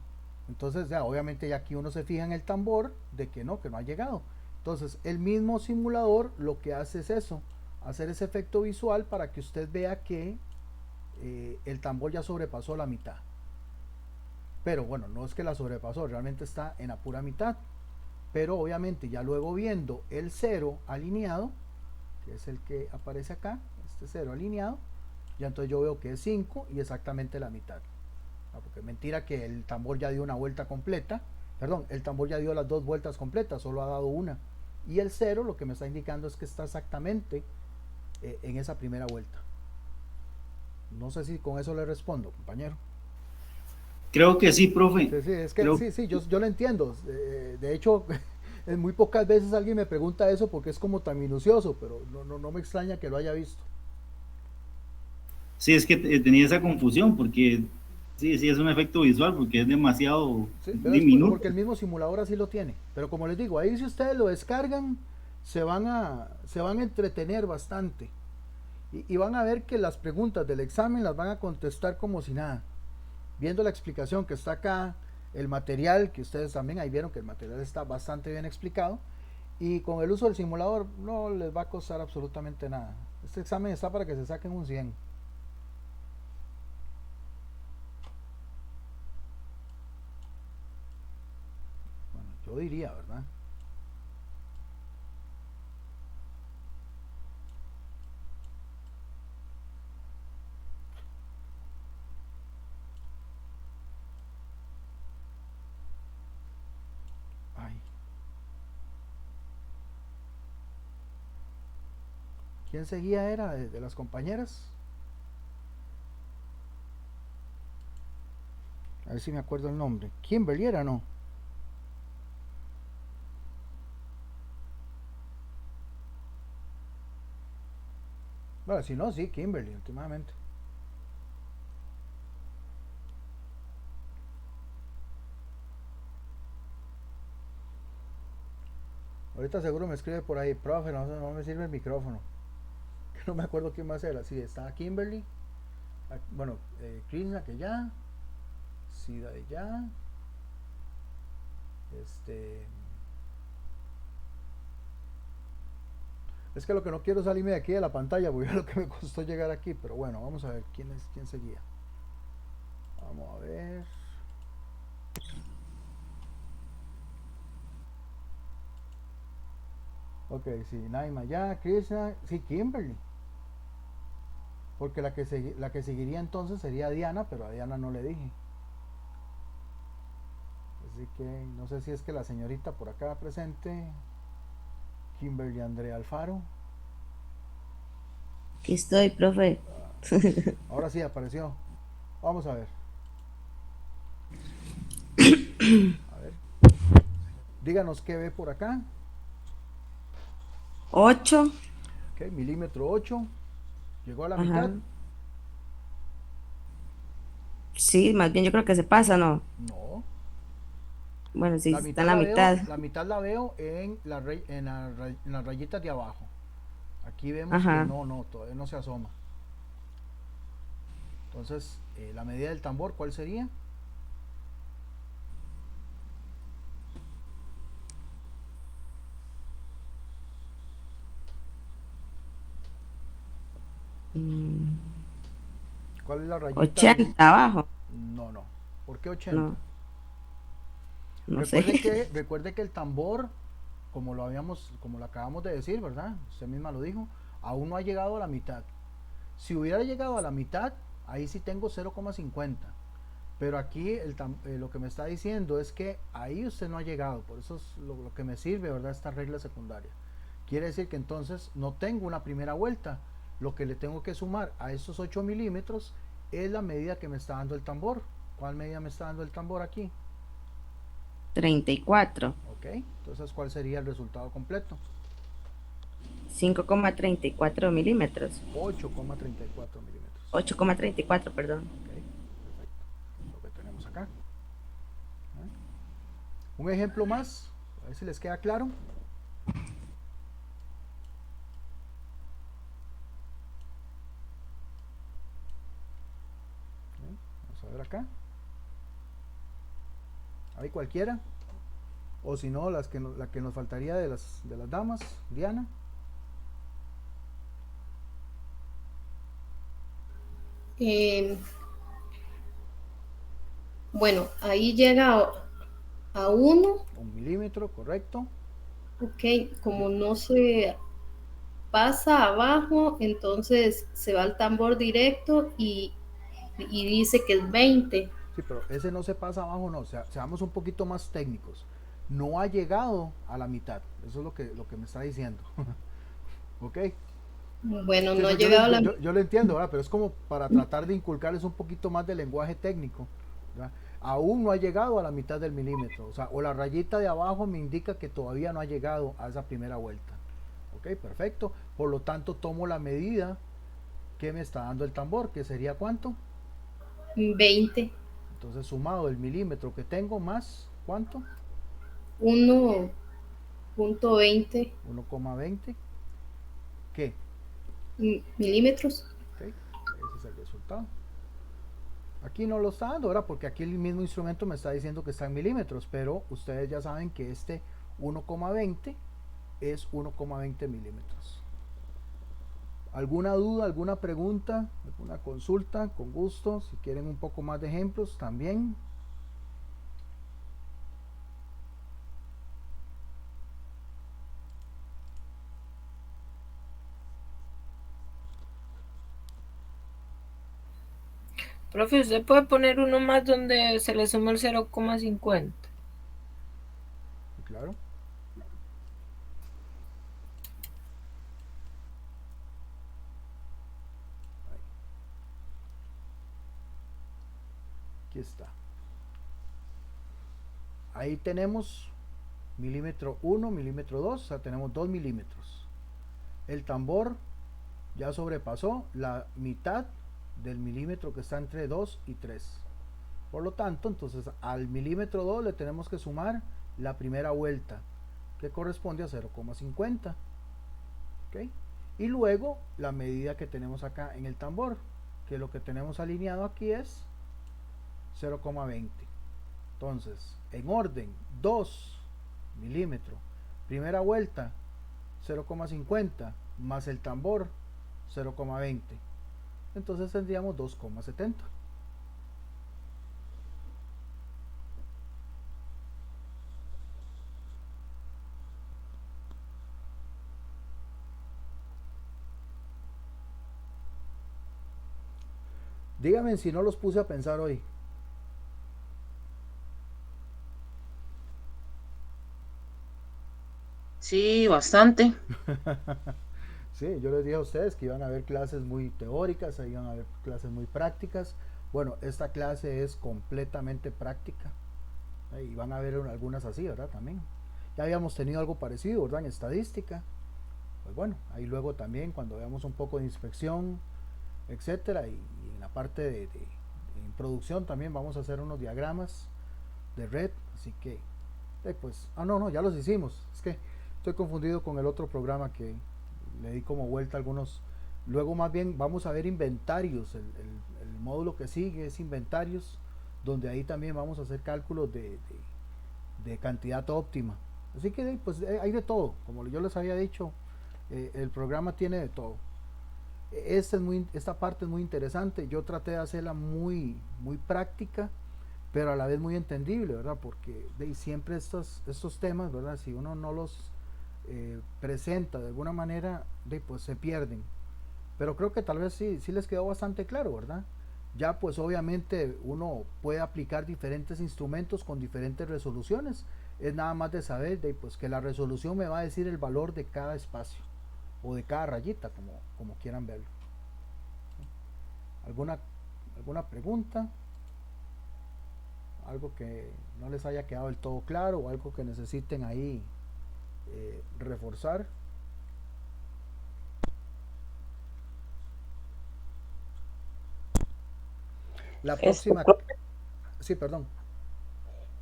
Entonces, ya, obviamente ya aquí uno se fija en el tambor de que no ha llegado. Entonces, el mismo simulador lo que hace es eso, hacer ese efecto visual para que usted vea que el tambor ya sobrepasó la mitad. Pero bueno, no es que la sobrepasó, realmente está en la pura mitad. Pero obviamente ya luego viendo el cero alineado, que es el que aparece acá, este cero alineado, ya entonces yo veo que es 5 y exactamente la mitad. Porque es mentira que el tambor ya dio una vuelta completa, perdón, el tambor ya dio las dos vueltas completas, solo ha dado una. Y el cero lo que me está indicando es que está exactamente en esa primera vuelta. No sé si con eso le respondo, compañero. Creo que sí, profe. Sí, es que Creo, sí, yo lo entiendo. De hecho, en muy pocas veces alguien me pregunta eso porque es como tan minucioso, pero no me extraña que lo haya visto. sí, es que tenía esa confusión porque sí, es un efecto visual porque es demasiado Sí, pero es porque diminuto. el mismo simulador así lo tiene. Pero como les digo, ahí si ustedes lo descargan, se van a entretener bastante. Y van a ver que las preguntas del examen las van a contestar como si nada. Viendo la explicación que está acá, el material, que ustedes también ahí vieron que el material está bastante bien explicado. Y con el uso del simulador no les va a costar absolutamente nada. Este examen está para que se saquen un 100. Bueno, yo diría, ¿verdad? Ay. ¿Quién seguía era de las compañeras? A ver si me acuerdo el nombre. Kimberly era, ¿no? Bueno, si no, sí, Kimberly, últimamente. Ahorita seguro me escribe por ahí, profe, no me sirve el micrófono. Que no me acuerdo quién más era. Sí, estaba Kimberly. Bueno, Krishna que ya. Sida de ya. Es que lo que no quiero es salirme de aquí de la pantalla, porque es lo que me costó llegar aquí. Pero bueno, vamos a ver quién seguía. Vamos a ver. Ok, sí, Naima ya, Krishna, sí, Kimberly. Porque la que seguiría entonces sería Diana, pero a Diana no le dije. Así que no sé si es que la señorita por acá presente, Kimberly Andrea Alfaro. Aquí estoy, profe. Ahora sí apareció. Vamos a ver. A ver. Díganos qué ve por acá. 8. Ok, milímetro 8. Llegó a la Ajá. mitad. Sí, más bien yo creo que se pasa, ¿no? No. Bueno, sí, La está mitad en la la mitad. veo, la mitad la veo en en las rayitas de abajo. Aquí vemos que Ajá. no, todavía no se asoma. Entonces, la medida del tambor, ¿cuál sería? Mm, ¿Cuál es la rayita de...? 80 abajo. No. ¿Por qué 80? No, no sé. Recuerde que el tambor, como lo acabamos de decir, ¿verdad? Usted misma lo dijo, aún no ha llegado a la mitad. Si hubiera llegado a la mitad, ahí sí tengo 0,50. Pero aquí lo que me está diciendo es que ahí usted no ha llegado. Por eso es lo que me sirve, ¿verdad? Esta regla secundaria. Quiere decir que entonces no tengo una primera vuelta. Lo que le tengo que sumar a esos 8 milímetros es la medida que me está dando el tambor. ¿Cuál medida me está dando el tambor aquí? 34. Ok, entonces ¿cuál sería el resultado completo? 5,34 milímetros. 8,34 milímetros. 8,34, perdón. Ok, perfecto. Lo que tenemos acá. ¿Eh? Un ejemplo más, a ver si les queda claro. Vamos a ver acá. ¿Hay cualquiera? O si no, la que nos faltaría de las damas, Diana. Eh, bueno, ahí llega a 1, 1 milímetro, correcto. ok, como no se pasa abajo, entonces se va al tambor directo y dice que es 20. Sí, pero ese no se pasa abajo, no. O sea, seamos un poquito más técnicos. No ha llegado a la mitad. Eso es lo que me está diciendo. ¿Ok? Bueno, Sí, no ha no, llegado a la yo lo entiendo, ¿verdad? Pero es como para tratar de inculcarles un poquito más de lenguaje técnico, ¿verdad? Aún no ha llegado a la mitad del milímetro, o sea, o la rayita de abajo me indica que todavía no ha llegado a esa primera vuelta. Ok, perfecto. Por lo tanto, tomo la medida que me está dando el tambor, que sería ¿cuánto? 20, Entonces, sumado el milímetro que tengo más, ¿cuánto? 1.20 1,20. ¿Qué? milímetros. Ok, ese es el resultado. Aquí no lo está dando, ¿verdad? Porque aquí el mismo instrumento me está diciendo que está en milímetros, pero ustedes ya saben que este 1,20 es 1,20 milímetros. ¿Alguna duda, alguna pregunta, alguna consulta? Con gusto. Si quieren un poco más de ejemplos, también. Profe, ¿usted puede poner uno más donde se le suma el 0,50? Claro. Ahí. Aquí está. Ahí tenemos milímetro 1, milímetro 2, o sea, tenemos 2 milímetros. El tambor ya sobrepasó la mitad del milímetro que está entre 2 y 3. Por lo tanto, entonces al milímetro 2 le tenemos que sumar la primera vuelta, que corresponde a 0,50. ¿Ok? Y luego la medida que tenemos acá en el tambor, que lo que tenemos alineado aquí es 0,20. Entonces, en orden, 2 milímetros, primera vuelta 0,50 más el tambor 0,20. Entonces tendríamos 2,70. Díganme si no los puse a pensar hoy. Sí, bastante. Sí, yo les dije a ustedes que iban a haber clases muy teóricas, iban a haber clases muy prácticas. Bueno, esta clase es completamente práctica. Y van a ver algunas así, ¿verdad? También. Ya habíamos tenido algo parecido, ¿verdad? En estadística. Pues bueno, ahí luego también cuando veamos un poco de inspección, etcétera, y en la parte en producción también vamos a hacer unos diagramas de red, así que pues, no, ya los hicimos. Es que estoy confundido con el otro programa que le di como vuelta a algunos. Luego más bien vamos a ver inventarios. El módulo que sigue es inventarios, donde ahí también vamos a hacer cálculos de cantidad óptima. Así que pues hay de todo. Como yo les había dicho, el programa tiene de todo. Esta parte es muy interesante. Yo traté de hacerla muy práctica, pero a la vez muy entendible, ¿verdad? Porque siempre estos temas, ¿verdad? Si uno no los presenta de alguna manera, pues se pierden. Pero creo que tal vez sí les quedó bastante claro, ¿verdad? Ya pues obviamente uno puede aplicar diferentes instrumentos con diferentes resoluciones. Es nada más de saber pues que la resolución me va a decir el valor de cada espacio o de cada rayita, como quieran verlo. ¿Alguna pregunta? Algo que no les haya quedado del todo claro o algo que necesiten ahí reforzar. La próxima. Sí, perdón.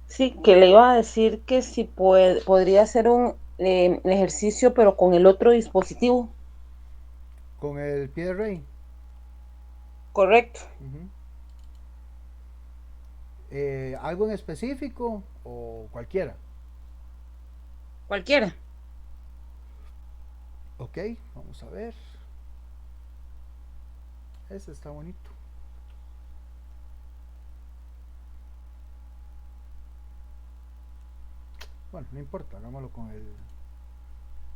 Sí, que le iba a decir que si podría hacer un ejercicio, pero con el otro dispositivo. Con el pie de rey. Correcto. ¿Algo en específico o cualquiera? Cualquiera. Ok, vamos a ver. Ese está bonito. Bueno, no importa, hagámoslo con el...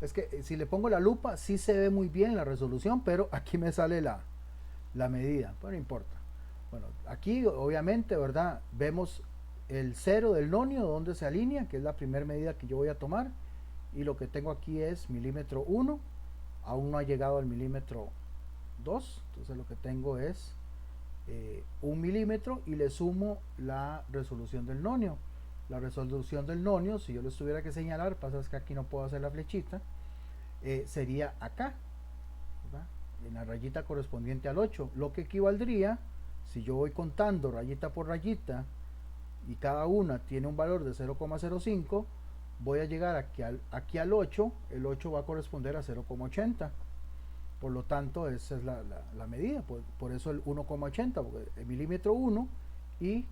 Es que si le pongo la lupa, sí se ve muy bien la resolución, pero aquí me sale la medida, pero no importa. Bueno, aquí obviamente, ¿verdad? Vemos el cero del nonio, donde se alinea, que es la primera medida que yo voy a tomar. Y lo que tengo aquí es milímetro 1, aún no ha llegado al milímetro 2, entonces lo que tengo es 1 milímetro y le sumo la resolución del nonio. La resolución del nonio, si yo les tuviera que señalar, pasa es que aquí no puedo hacer la flechita, sería acá, ¿verdad? En la rayita correspondiente al 8, lo que equivaldría, si yo voy contando rayita por rayita y cada una tiene un valor de 0,05, voy a llegar aquí al 8, el 8 va a corresponder a 0,80. Por lo tanto, esa es la medida, por eso el 1,80, porque el milímetro 1 y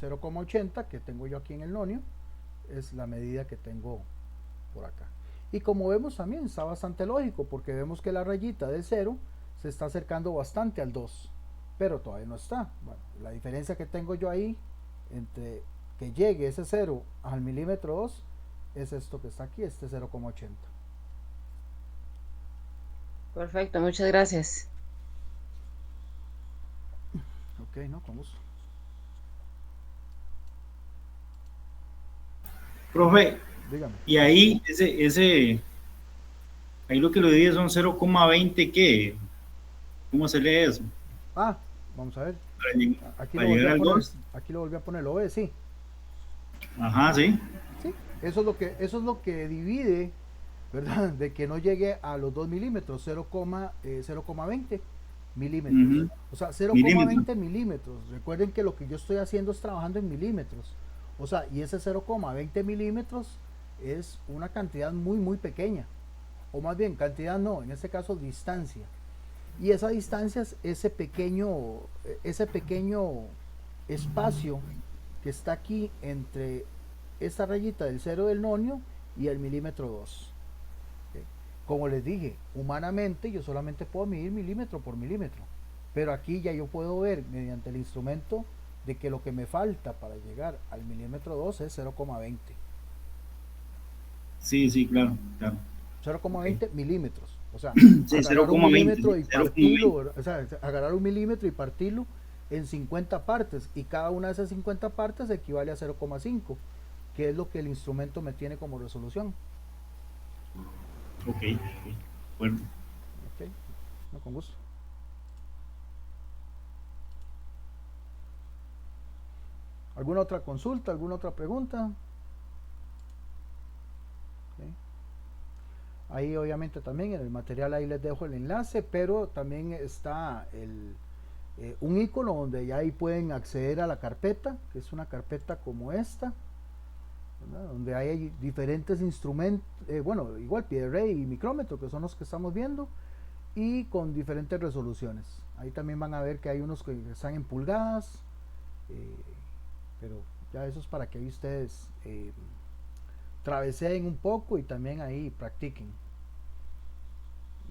0,80 que tengo yo aquí en el nonio es la medida que tengo por acá. Y como vemos también está bastante lógico, porque vemos que la rayita del 0 se está acercando bastante al 2, pero todavía no está. Bueno, la diferencia que tengo yo ahí entre que llegue ese 0 al milímetro 2 es esto que está aquí, este 0,80. Perfecto, muchas gracias. Ok, no, con gusto. Profe, Dígame. y ahí ahí lo que le di son 0,20, ¿qué? ¿Cómo se lee eso? Vamos a ver. Aquí Para llegar al 2. Aquí lo volví a poner, ¿lo ve? Sí. Ajá, sí. Sí, eso es lo que divide, ¿verdad? De que no llegue a los 2 milímetros, 0,20 milímetros. O sea, 0,20 milímetros. Recuerden que lo que yo estoy haciendo es trabajando en milímetros. O sea, y ese 0,20 milímetros es una cantidad muy pequeña. O más bien, cantidad no, en este caso distancia. Y esa distancia es ese pequeño espacio que está aquí entre esta rayita del 0 del nonio y el milímetro 2. Como les dije, humanamente yo solamente puedo medir milímetro por milímetro, pero aquí ya yo puedo ver mediante el instrumento de que lo que me falta para llegar al milímetro 2 es 0,20. Sí, claro. 0,20 milímetros. O sea, sí, agarrar un milímetro y partirlo, o sea, agarrar un milímetro y partirlo en 50 partes, y cada una de esas 50 partes equivale a 0,5, que es lo que el instrumento me tiene como resolución. Ok, bueno. Ok, no, con gusto. ¿Alguna otra consulta? ¿Alguna otra pregunta? Okay. Ahí obviamente también en el material ahí les dejo el enlace, pero también está un icono donde ya ahí pueden acceder a la carpeta, que es una carpeta como esta. ¿verdad? Donde hay diferentes instrumentos, bueno, igual pie de rey y micrómetro, que son los que estamos viendo, y con diferentes resoluciones. Ahí también van a ver que hay unos que están en pulgadas, pero ya eso es para que ahí ustedes traveseen un poco y también ahí practiquen.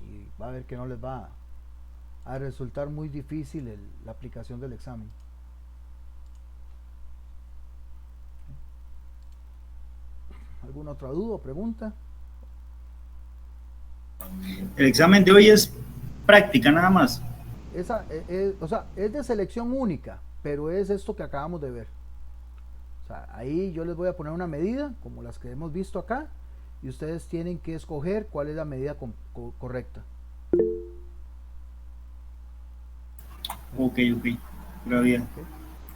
Y va a ver que no les va a resultar muy difícil la aplicación del examen. ¿Alguna otra duda o pregunta? El examen de hoy es práctica nada más. O sea, es de selección única, pero es esto que acabamos de ver. O sea, ahí yo les voy a poner una medida, como las que hemos visto acá, y ustedes tienen que escoger cuál es la medida correcta. Ok. Pero bien. ¿Okay?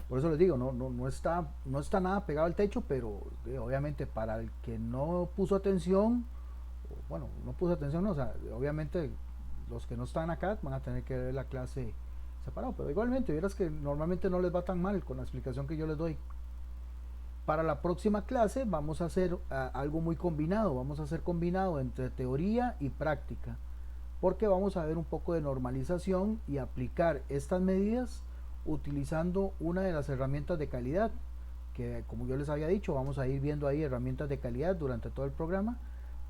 Por eso les digo, no está nada pegado al techo, pero obviamente para el que no puso atención, bueno, no puso atención, no, o sea, obviamente los que no están acá van a tener que ver la clase separado, pero igualmente, verás que normalmente no les va tan mal con la explicación que yo les doy. Para la próxima clase vamos a hacer algo muy combinado, vamos a hacer combinado entre teoría y práctica, porque vamos a ver un poco de normalización y aplicar estas medidas utilizando una de las herramientas de calidad, que como yo les había dicho, vamos a ir viendo ahí herramientas de calidad durante todo el programa.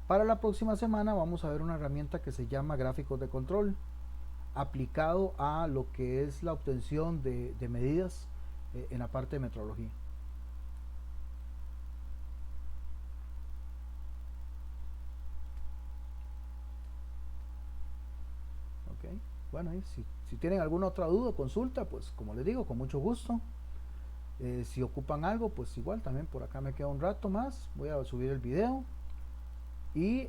Para la próxima semana vamos a ver una herramienta que se llama gráficos de control, aplicado a lo que es la obtención de medidas en la parte de metrología. Okay. Bueno, si tienen alguna otra duda o consulta, pues como les digo, con mucho gusto. Si ocupan algo, pues igual también por acá me queda un rato más, voy a subir el video. Y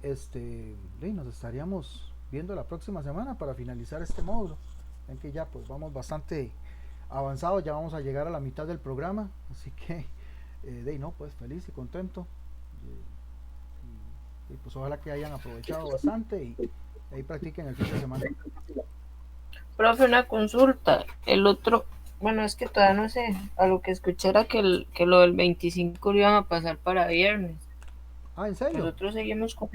nos estaríamos viendo la próxima semana para finalizar este módulo. Ven que ya pues vamos bastante avanzados, ya vamos a llegar a la mitad del programa, así que pues feliz y contento. Y pues ojalá que hayan aprovechado bastante y ahí practiquen el fin de semana. Profe, una consulta. El otro, bueno, es que todavía no sé, a lo que escuché era que lo del 25 lo iban a pasar para viernes. ¿En serio? Nosotros seguimos con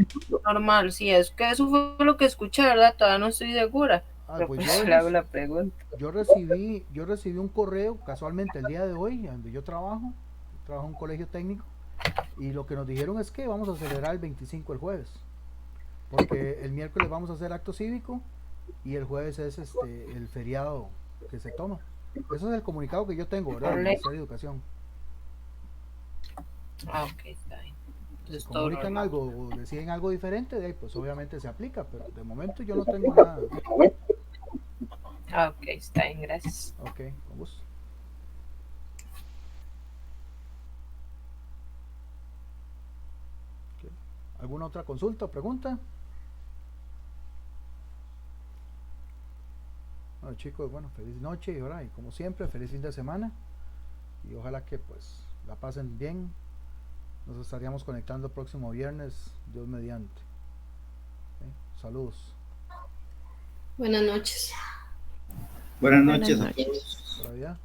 normal, sí, es que eso fue lo que escuché, ¿verdad? Todavía no estoy segura. Pero Pues pues le hago la pregunta. Yo recibí un correo casualmente el día de hoy, donde yo trabajo en un colegio técnico, y lo que nos dijeron es que vamos a celebrar el 25 el jueves, porque el miércoles vamos a hacer acto cívico y el jueves es el feriado que se toma. Eso es el comunicado que yo tengo, ¿verdad? Del Ministerio de Educación. Ok, está bien. Si comunican algo o deciden algo diferente, de ahí pues obviamente se aplica, pero de momento yo no tengo nada. Ok, está bien, gracias. Ok, con gusto. Okay. ¿Alguna otra consulta o pregunta? Bueno, chicos, feliz noche y como siempre, feliz fin de semana y ojalá que pues la pasen bien. Nos estaríamos conectando el próximo viernes, Dios mediante. Saludos. Buenas noches. Buenas noches a todos. Por allá.